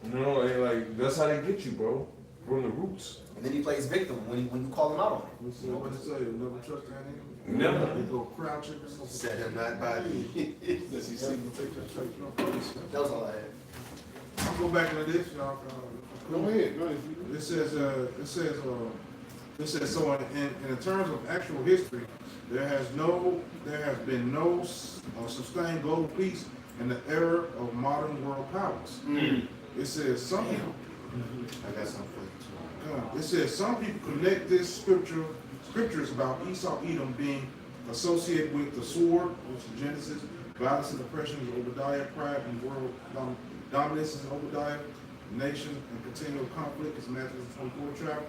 You know, and like that's how they get you, bro, from the roots. And then he plays victim when you call him out on it. What's it? What it say? Never trust that nigga. Never. They go crouching. Set him not by thee. Does he see? That was all I had. I'll go back into this, y'all. Go ahead. It says, so in terms of actual history, there has been no sustained global peace in the era of modern world powers. It says some people. I got something for you too. It says some people connect this scriptures about Esau Edom being associated with the sword, which is Genesis, violence and oppression is Obadiah, pride and world dominance is Obadiah, nation and continual conflict is Matthew 24 chapter.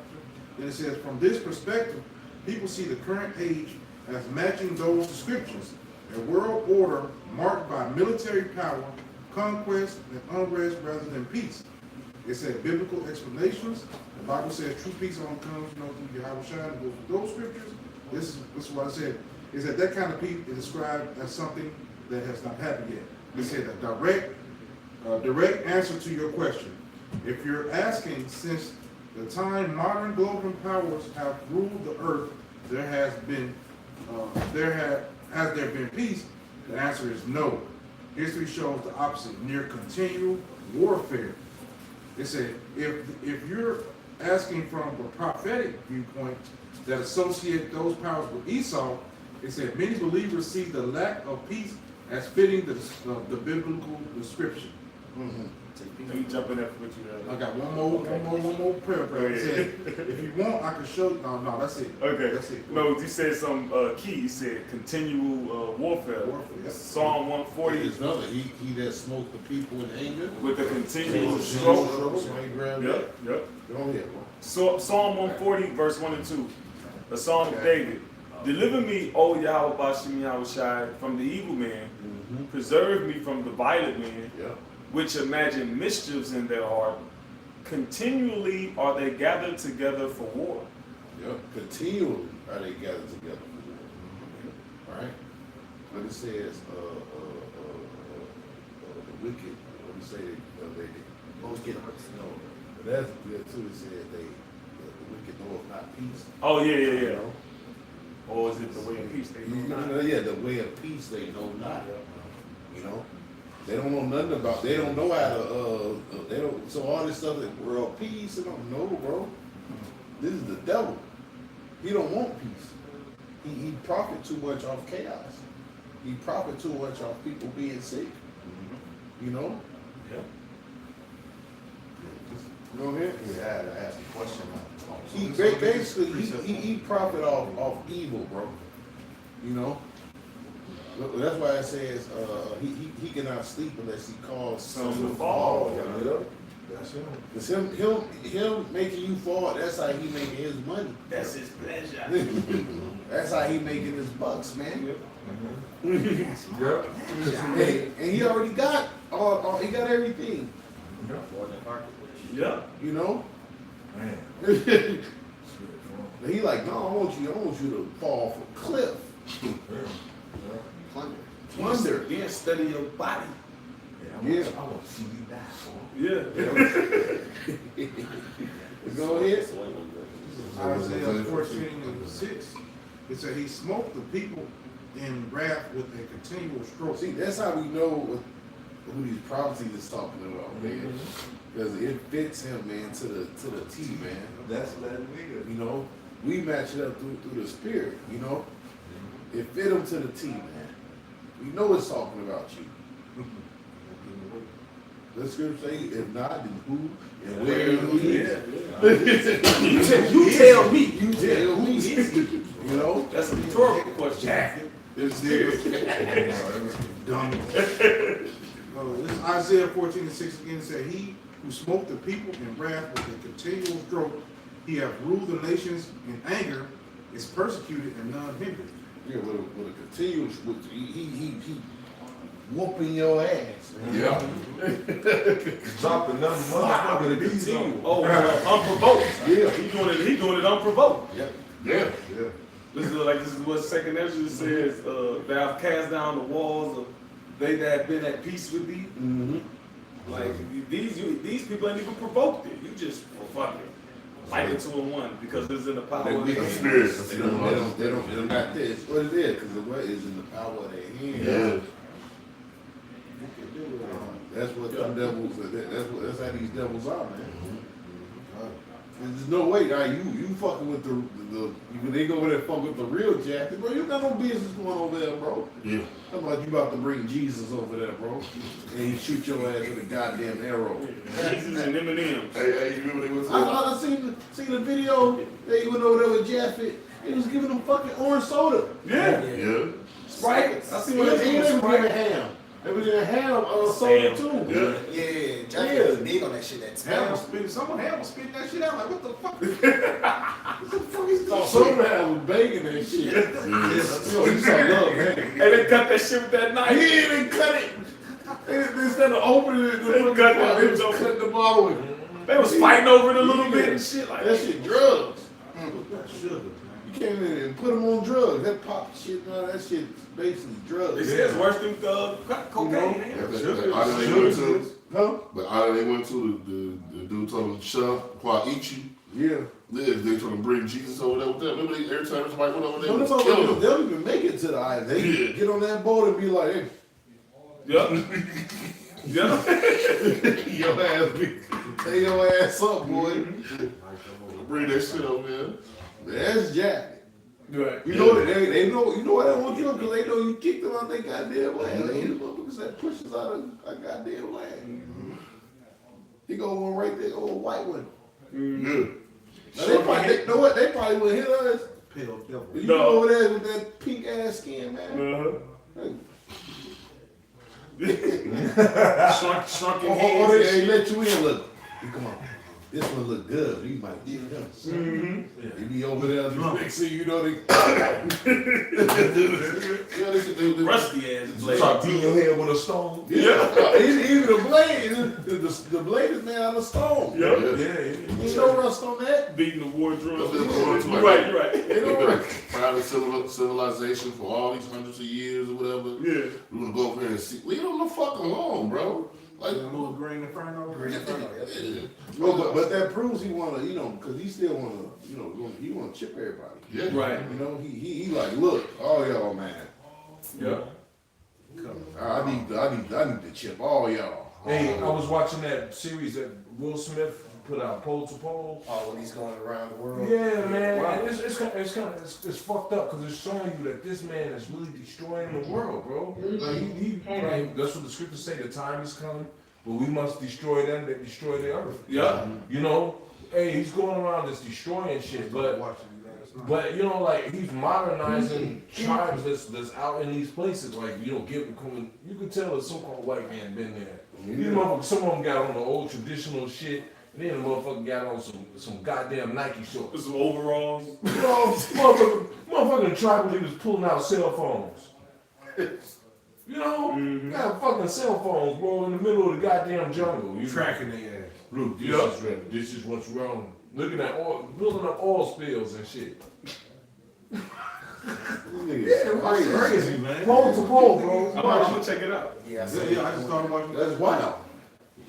Then it says, from this perspective, people see the current age as matching those scriptures, a world order marked by military power, conquest, and unrest rather than peace. It said biblical explanations. The Bible says true peace only comes, through Yahweh Shai. And those scriptures, this is what I said, is that kind of peace is described as something that has not happened yet. It said a direct answer to your question. If you're asking, since the time modern global powers have ruled the earth, has there been peace? The answer is no. History shows the opposite, near continual warfare. It said, if you're asking from the prophetic viewpoint that associate those powers with Esau, it said many believers see the lack of peace as fitting the biblical description. Let me jump in there for what you I got one more prayer. It said, if you want, I can show you. No, that's it. Okay. That's it. No, you said some key. You said continual warfare. Warfare. Psalm 140 There's another. He that smote the people in anger. with a continual stroke. So he grabbed Yep, yep. that. Go ahead, bro. So, Psalm 140, verse 1 and 2. A psalm of David. Deliver me, O Yahweh Bashem Yahweh Shai, from the evil man. Preserve me from the violent man, Yeah. which imagine mischiefs in their heart. Continually are they gathered together for war. Yep. Continually are they gathered together for war. Right? But it says, the wicked. What do you say? They Both get hurt. no. But that's good too. It says the wicked knoweth not peace. Oh, yeah, yeah, You yeah. know? Or is it the way of peace? They know not. Yeah, the way of peace they know not. You know, they don't know nothing about. They don't know how to. They don't. So all this stuff that world peace. They don't know, bro. This is the devil. He don't want peace. He profit too much off chaos. He profit too much off people being sick. You know? Yeah. Go ahead. Yeah, I asked a question. He basically he profit off evil, bro. You know? That's why it says he cannot sleep unless he calls some to fall. Yeah. That's him. Cause him making you fall, that's how he making his money. That's his pleasure. That's how he making his bucks, man. Yep. And he already got he got everything. More than carpet. Yeah. You know? Man. And he like, no, I want you to fall off a cliff. Plunder. Plunder. Then study your body. Yeah. I want to see you die, Yeah. Go ahead. Isaiah 14:6. It said he smote the people in wrath with a continual stroke. See, that's how we know who these prophecies is talking about, man. Because it fits him, man, to the T, man. That's that nigga. You know, we match it up through the spirit. You know, it fit him to the T, man. We know it's talking about you. The scripture say, if not, then who and where he is. You tell me. You tell me. You know, That's a rhetorical question. it's there. Dumb. This is Isaiah 14:6 again. It said, he who smote the people in wrath with a continual stroke, he hath ruled the nations in anger, is persecuted and none hindered. Yeah, with a continuous, he whooping your ass. Yeah. Dropping nothing motherfucker to Continue. Oh, unprovoked. Yeah. He doing it unprovoked. Yep. Yeah. This is what Second Ezra says. Thou hast cast down the walls of they that have been at peace with thee. Mm-hmm. Like these people ain't even provoked it. You just fucking fight it 2-1 because it's in the power of They the experience. They don't got this. What it is, because the what is in the power of their hand. Yeah. That's what them devils. That's how these devils are, man. And there's no way, now you fucking with the when they go over there fuck with the real jacket, bro. You got no business going over there, bro. Yeah. How about you about to bring Jesus over there, bro? And he shoot your ass with a goddamn arrow. Jesus and Eminem. Hey, you remember they was I seen the video. They went over there with Jaffet. He was giving them fucking orange soda. Yeah. Yeah. Sprite. I see what They they was do. giving ham. They was giving ham soda too. Yeah. Yeah, Jack was big on that shit. That Ham time. was spitting, someone Ham was spitting that shit out. Like, what the fuck? What the fuck is this? Soda ham was banging that shit. Yo, you saw love, man. And they cut that shit with that He knife. didn't cut it. Instead of opening it, they was cutting the bottle. They was fighting over it a little bit and shit like That that. shit drugs. Sugar. You came in and put them on drugs. That pop shit, no, that shit basically They drugs. say it's worse than cocaine. The island they went to, Huh? the island they went to, the dude told them, shut up, before I eat you. Yeah. They trying to bring Jesus over there with them. Remember every time somebody went over there, No, they was killing them. they'll even make it to the island. They Yeah. get on that boat and be like, hey, Yep. Yep. your ass be, take your ass up, boy. Bring that shit over there. That's Jack. Right. You know that they know. You know why they want you because they know you kicked them out their goddamn land. They hit the motherfuckers that pushes out of a goddamn land. He go one right there, old white one. Yeah. Now they probably, you know what? They probably would hit us. Pale devil. You No. go over there with that pink ass skin, man. Uh-huh. Hey, Shrunken or hands. and they shit. let you in. Look, you come on. This one look good. You might get him. They be over there. Next thing you know, they. Rusty ass blade. Try to beat your head with a stone. Yeah. Even the blade, the blade is made out of stone. Yep. Yeah. Ain't no rust on that. Beating the wardrobe. That's what it's You're like. right, you're right. Ain't We've no been rust. proud of civilization for all these hundreds of years or whatever. Yeah. We're gonna go over here and see. Leave them the fuck alone, bro. Like, A little green inferno. yeah. No, but that proves he wanna, because he still wanna, he wanna chip everybody. Yeah. Right. You know, he like, look, all y'all, man. Yep. I need to chip all y'all. Hey, I was watching that series that Will Smith put out pole to pole. Oh, when he's going around the world. Yeah, man, Wow. and it's fucked up because it's showing you that this man is really destroying the world, bro. Like that's what the scriptures say. The time is coming, but we must destroy them that destroy the earth. Yeah. You know, hey, he's going around just destroying shit, but you know, like he's modernizing tribes that's out in these places. Like you know, you could tell a so-called white man been there. These motherfuckers, some of them got on the old traditional shit. And then the motherfucker got on some goddamn Nike shorts. With some overalls. You know, motherfucking tribal niggas pulling out cell phones. You know, got fucking cell phones, bro, in the middle of the goddamn jungle. You Tracking their ass. Look, this is what's wrong. Looking at oil, building up oil spills and shit. Crazy, man. Pole to pole, bro. I'm gonna check it out. Yeah, I Yeah, see. I just started watching. That's wild.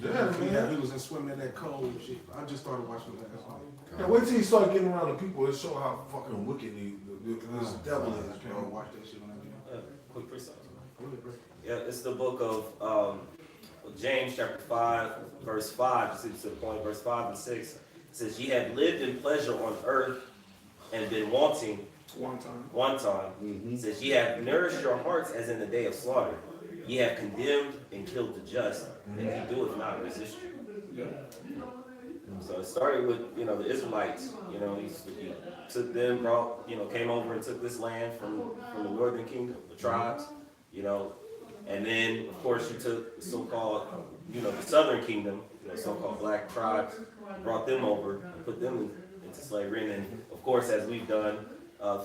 Yeah, he was in swimming in that cold and shit. I just started watching that. That's all. Yeah, wait till you start getting around the people. It show how fucking wicked this devil is, I can't watch that shit when I get Quick precise. really great. Yeah, it's the book of James chapter 5, verse 5, you see to the point, verse 5 and 6. It says, ye have lived in pleasure on earth and been wanting One time. one time. It says, ye have nourished your hearts as in the day of slaughter. Ye have condemned and killed the just, and he doeth not resist you. Yeah. So it started with, you know, the Israelites, you know, he took them, came over and took this land from the northern kingdom, the tribes, you know, and then, of course, you took the so-called, you know, the southern kingdom, you know, so-called black tribes, brought them over and put them into slavery. And then, of course, as we've done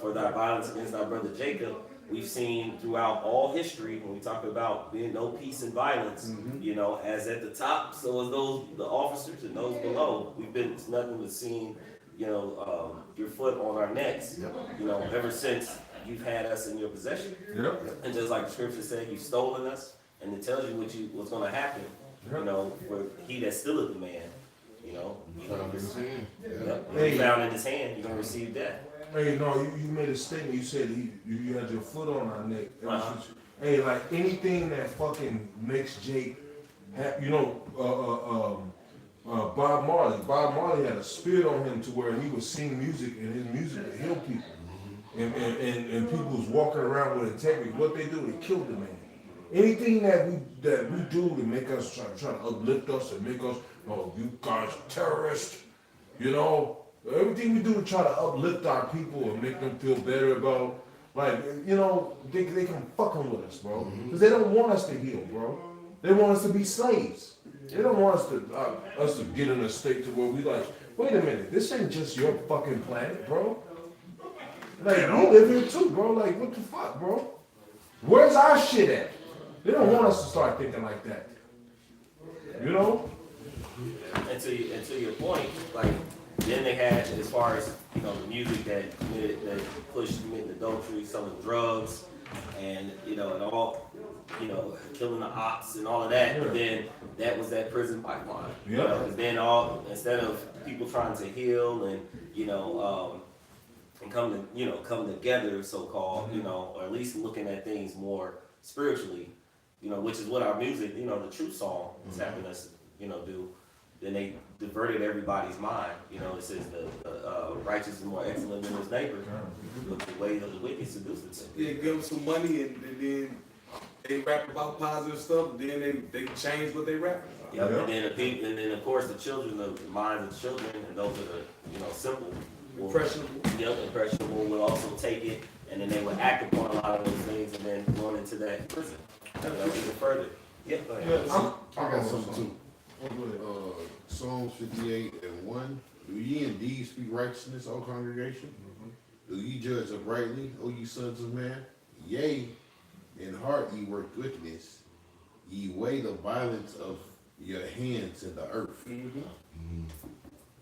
for thy violence against our brother Jacob, we've seen throughout all history, when we talk about being no peace and violence, you know, as at the top, so as those, the officers and those below, it's nothing but seeing, you know, your foot on our necks, you know, ever since you've had us in your possession. Yep. And just like the scripture said, you've stolen us, and it tells you what's going to happen, you know, for he that stealeth the man, you know, Hey. found in his hand, you're going to receive death. Hey, no, you made a statement. You said you had your foot on our neck. Uh-huh. Hey, like anything that fucking makes Jake, you know, Bob Marley. Bob Marley had a spirit on him to where he would sing music, and his music would heal people. And people was walking around with integrity. What they do, they killed the man. Anything that we do to make us try to uplift us and make us, oh, you guys terrorists, you know. Everything we do to try to uplift our people and make them feel better about, like, you know, they can fucking with us, bro. Because they don't want us to heal, bro. They want us to be slaves. They don't want us to get in a state to where we like, wait a minute, this ain't just your fucking planet, bro. Like, we live here too, bro. Like, what the fuck, bro? Where's our shit at? They don't want us to start thinking like that. You know? And to your point, like, then they had, as far as, you know, the music that pushed committing adultery, selling drugs, and, you know, and all, you know, killing the ops and all of that. But then that was that prison pipeline. You know, 'cause then instead of people trying to heal and, you know, and come together, so-called, you know, or at least looking at things more spiritually, you know, which is what our music, you know, the true song is having us, you know, do. Then they diverted everybody's mind. You know, it says the righteous is more excellent than his neighbor, but the way of the wicked seduces him. Yeah, give them some money and then they rap about positive stuff. And then they change what they rap about. Yep. And then the people, and then of course the children, the minds of children, and those that are, you know, simple, will, Impressionable. Yep, impressionable will also take it, and then they will act upon a lot of those things, and then run into that prison. Even further. Yeah, go ahead. I got something too. Psalms 58:1. Do ye indeed speak righteousness, O congregation? Do ye judge uprightly, O ye sons of man? Yea, in heart ye work wickedness. Ye weigh the violence of your hands in the earth. And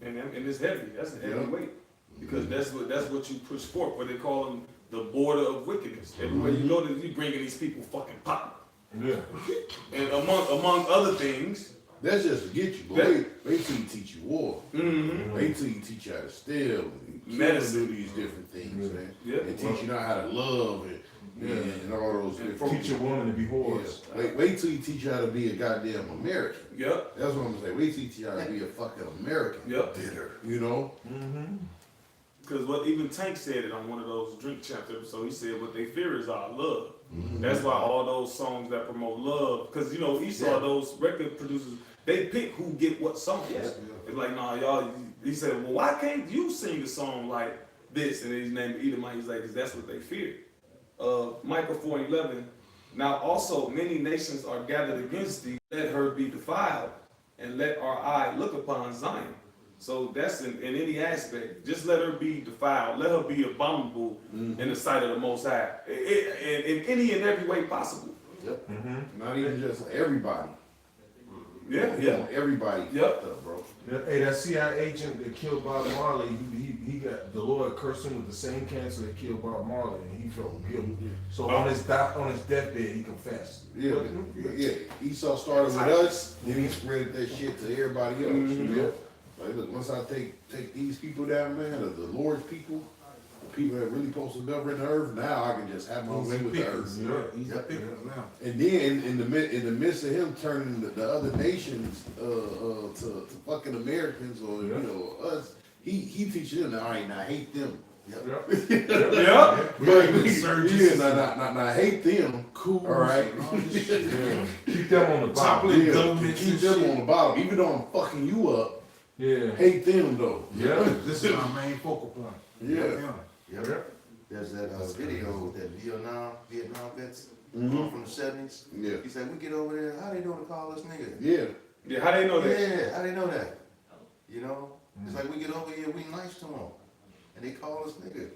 it's heavy. That's a heavy weight. Because that's what you push forth. What they call them, the border of wickedness. Everywhere you go, you bringing these people fucking pop. Yeah. And among other things. That's just to get you, but wait till you teach you war. Mm-hmm. Wait till you teach you how to steal, and Medicine. do these different things, man. Yeah. And teach you how to love and all those Teach a woman to be whores. Yeah. Wait till you teach you how to be a goddamn American. Yep. That's what I'm gonna say. Wait till you teach you how to be a fucking American. Yep. You know? Mm-hmm. Because what even Tank said it on one of those Drink Champs episodes, he said what they fear is our love. Mm-hmm. That's why all those songs that promote love, because you know, Esau, those record producers, they pick who get what songs. Yeah. It's like, nah, y'all, he said, well, why can't you sing a song like this? And his name Edomite, he's like, because that's what they fear. Micah 4:11, now also many nations are gathered against thee, let her be defiled, and let our eye look upon Zion. So that's in any aspect. Just let her be defiled. Let her be abominable in the sight of the Most High. In any and every way possible. Yep. Mm-hmm. Not even just everybody. Yeah. Everybody fucked up, bro. Hey, that CIA agent that killed Bob Marley, he got, the Lord cursed him with the same cancer that killed Bob Marley, and he felt guilty. So on his deathbed, he confessed. Yeah. Esau started with us, then he spread that shit to everybody else. You know? Like, look, once I take these people down, man, the Lord's people, the people that really supposed to govern the earth, now I can just have my way with the earth. He's now. And then in the midst of him turning the other nations to fucking Americans or you know us, he teaches them that, all right, now hate them. Yeah. Now hate them. Cool. All right. Keep them on the bottom. Keep them on the bottom. Even though I'm fucking you up, hate them though. Yeah. This is my main focal point. Yeah. There's that video with that Vietnam vets from the 70s. Yeah. He said, we get over there, how they know to call us nigga? Yeah, how they know that? Yeah, how they know that? You know? It's like we get over here, we nice to them. And they call us nigga.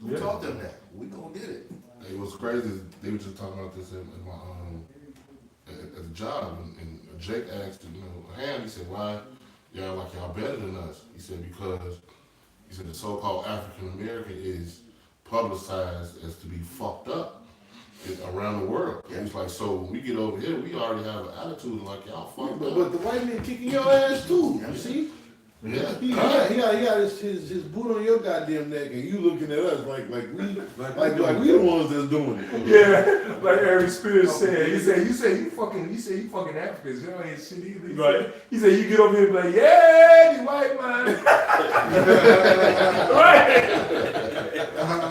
Who taught them that? We gonna did it. It was crazy. They were just talking about this in my at the job, and Jake asked, Ham. He said, "Why y'all like y'all better than us?" He said, "Because he said the so-called African American is publicized as to be fucked up around the world." Yeah. He's like, "So when we get over here, we already have an attitude like y'all fucked up." But the white man kicking your ass too. You see? Yeah. He got his boot on your goddamn neck, and you looking at us like we the ones that's doing it. Yeah, like Eric Spears said. He said you fucking Africans. Y'all ain't shit either. Right. He said you get over here and be like, yeah, you white man. Right.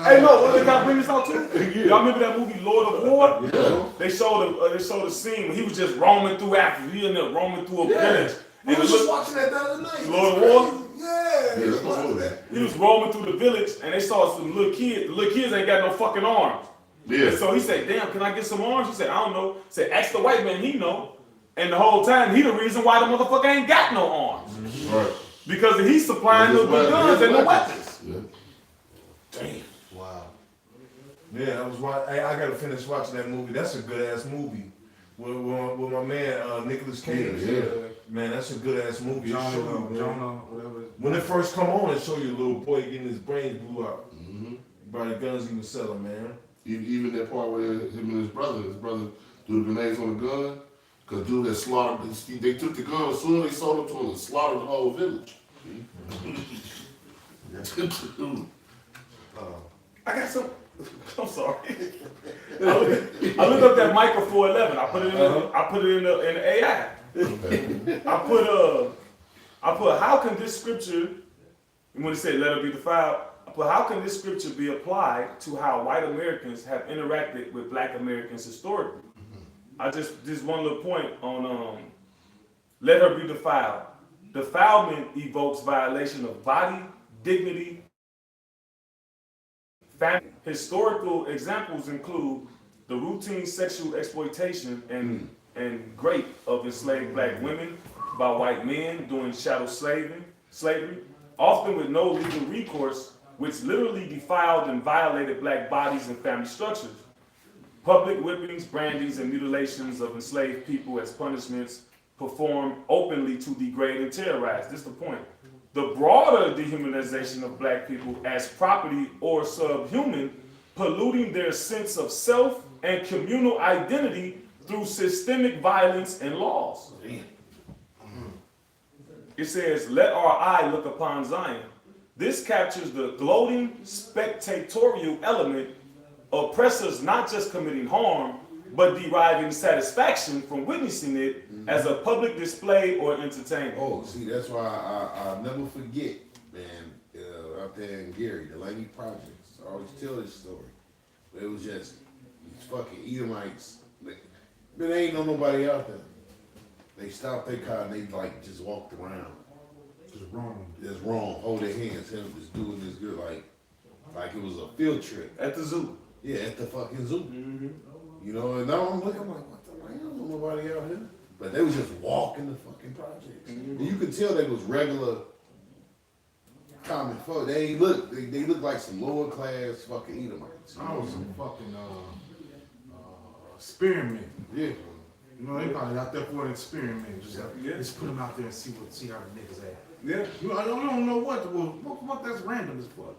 Hey, no, what they got bring this out too? Y'all remember that movie Lord of War? Yeah. They showed the scene when he was just roaming through Africa. He ended up roaming through a village. I was just watching that the other night. Lord of War? Yeah. He was roaming through the village and they saw some little kids. The little kids ain't got no fucking arms. Yeah. And so he said, damn, can I get some arms? He said, I don't know. He said, ask the white man, he know. And the whole time, he the reason why the motherfucker ain't got no arms. Right. Because he's supplying the guns and the weapons. Yeah. Damn. Wow. Yeah, I gotta finish watching that movie. That's a good ass movie. With my man Nicolas Cage. Yeah. Man, that's a good ass movie. Jonah, whatever. When it first come on, it show you a little boy getting his brains blew out by the guns he was selling, man. Even that part where him and his brother threw the grenades on the gun, because dude that slaughtered, they took the gun, as soon as they sold them to him, and slaughtered the whole village. I got some. I'm sorry. I looked up that Micah 4:11. I put it in the AI. I put how can this scripture, when it said let her be defiled, I put how can this scripture be applied to how white Americans have interacted with black Americans historically? I just one little point on let her be defiled. Defilement evokes violation of body, dignity, family. Historical examples include the routine sexual exploitation and rape of enslaved black women by white men during chattel slavery, often with no legal recourse, which literally defiled and violated black bodies and family structures. Public whippings, brandings, and mutilations of enslaved people as punishments performed openly to degrade and terrorize. This is the point. The broader dehumanization of black people as property or subhuman, polluting their sense of self and communal identity through systemic violence and laws. It says, let our eye look upon Zion. This captures the gloating, spectatorial element oppressors not just committing harm, but deriving satisfaction from witnessing it as a public display or entertainment. Oh, see, that's why I'll never forget, man, out there in Gary, the Laney Projects. I always tell this story. It was just these fucking Edomites. There ain't nobody out there. They stopped their car and they like just walked around. Just wrong. Just wrong. Hold their hands. Him just doing this good like it was a field trip. At the zoo. Yeah, at the fucking zoo. Mm-hmm. You know, and now I'm like, what the hell? There's nobody out here. But they was just walking the fucking projects. And you could tell they was regular common folk. They ain't look, they look like some lower class fucking Edomites. I was some fucking experiment. Yeah. You know, they probably out there for an experiment. Just, Yeah. just put them out there and see how the niggas act. Yeah. You know, I don't know what that's random as fuck.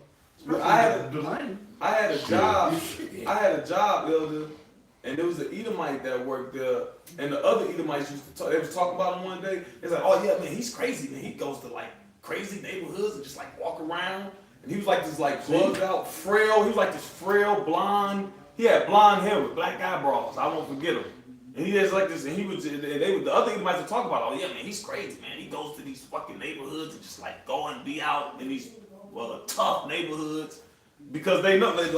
Well, I had the lane. I had a job. I had a job, Elder, and there was an Edomite that worked there, and the other Edomites used to talk. They was talking about him one day. It's like, oh yeah, man, he's crazy, man. He goes to like crazy neighborhoods and just like walk around. And he was like this like bugged out, frail. He was like this frail, blonde. He had blonde hair with black eyebrows. I won't forget him. And he has like this, and he was, and they the other Edomites would talk about, oh yeah, man, he's crazy, man. He goes to these fucking neighborhoods and just like go and be out in these tough neighborhoods because they know they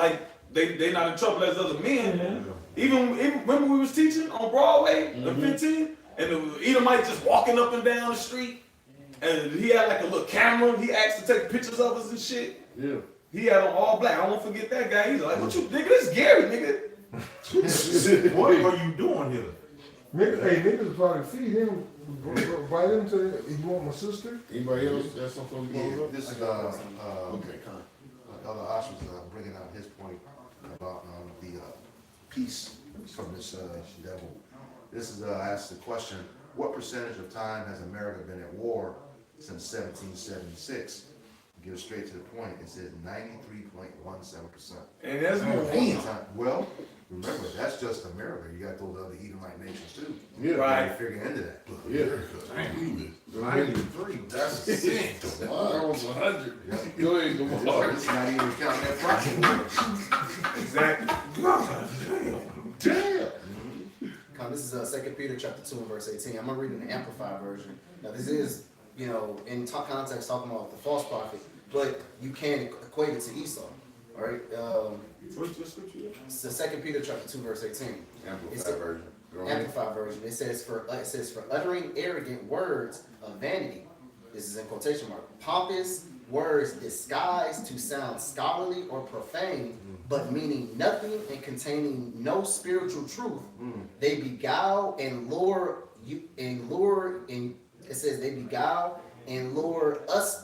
not in trouble as other men. Mm-hmm. Even remember we was teaching on Broadway in 15, and the Edomite just walking up and down the street, and he had like a little camera. He asked to take pictures of us and shit. Yeah. He had on all black. I won't forget that guy. He's like, what you nigga? This Gary, nigga. What are you doing here? Niggas probably feed him, invite him to, you want my sister? Anybody else got something going Yeah, on? this is, Okay, kind. Elder Osh was bringing out his point about the peace from this devil. This is asked the question, what percentage of time has America been at war since 1776? Get it straight to the point, it says 93.17%. And that's more. Well, remember, that's just America. You got those other Edomite nations too. Yeah. Right. You figure into that. Yeah. 93. That's a sin. That was 100. Go ahead, come on. It's not even counting that property. Exactly. Damn. This is 2 Peter chapter 2 and verse 18. I'm gonna read in the Amplified version. Now this is, in context talking about the false prophet, but you can equate it to Esau. All right. What's the scripture? It's the 2 Peter chapter 2 verse 18. Amplified version. Go ahead. Amplified version. It says for uttering arrogant words of vanity. This is in quotation mark. Pompous words disguised to sound scholarly or profane, but meaning nothing and containing no spiritual truth. They beguile and lure you it says they beguile and lure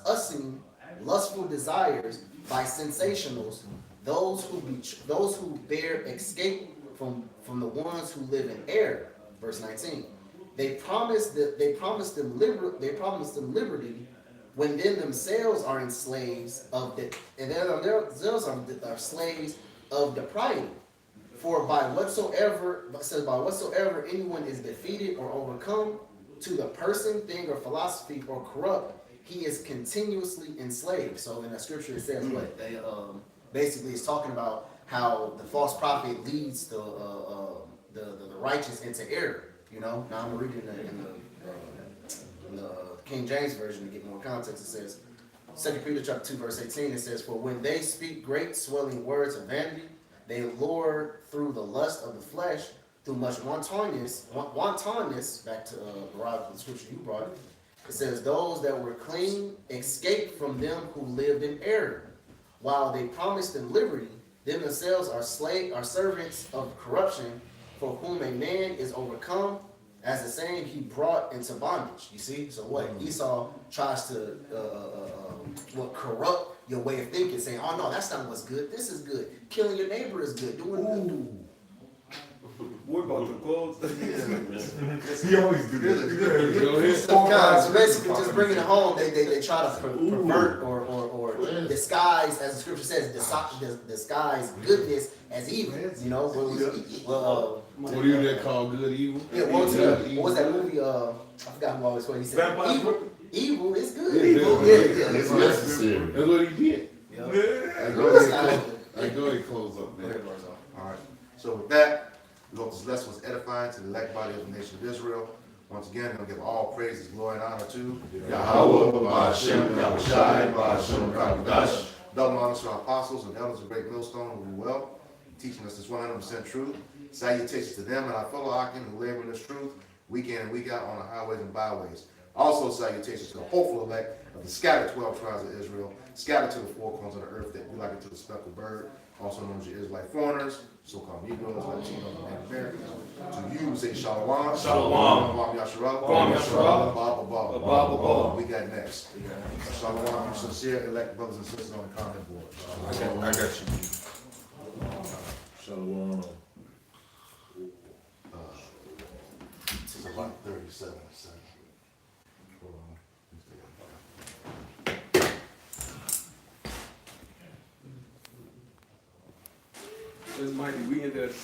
using lustful desires by sensationals, those who bear escape from the ones who live in error. Verse 19. They promise them liberty when then themselves are slaves of slaves of depravity. For by whatsoever anyone is defeated or overcome to the person, thing, or philosophy or corrupt, he is continuously enslaved. So in that scripture it says what they basically is talking about how the false prophet leads the righteous into error. Now I'm reading in the King James version to get more context. It says 2 Peter chapter 2 verse 18. It says, for when they speak great swelling words of vanity, they lure through the lust of the flesh, through much wantonness, back to the scripture you brought. It says, those that were clean escaped from them who lived in error. While they promised them liberty, them themselves are servants of corruption, for whom a man is overcome, as the same he brought into bondage. You see? So what? Esau tries to corrupt your way of thinking, saying, oh no, that's not what's good. This is good. Killing your neighbor is good. We're about to close. He always do that. So basically, just bringing it home, they try to pervert or disguise, as the scripture says, disguise goodness as evil. What do you call good evil? Yeah, what was that movie? I forgot who always he said. Evil is good. Yeah. It's necessary. That's what he did. Yeah. I go ahead and close up, man. So with that, we hope this lesson was edifying to the elect body of the nation of Israel. Once again, we're going to give all praises, glory, and honor to Yahweh, Ba'ashem, Yahushai, Ba'ashem, Rakadash. double honors to our apostles and elders of Great Millstone who do well, teaching us this 100% truth. Salutations to them and our fellow Akin who labor in this truth week in and week out on the highways and byways. Also salutations to the hopeful elect of the scattered 12 tribes of Israel, scattered to the four corners of the earth that we like it to the speckled bird, also known as your Israelite foreigners, so-called Negroes, Latinos, and Native Americans. To you, we say Shalom. Shalom. Kwam Yasharah. Kwam Yasharah. Abba, Abba. Abba, Abba. We got next. Shalom, you sincere elect brothers and sisters on the comment board. I got you. Shalom. It's about 37 seconds. Hold on. It's mighty. We ended at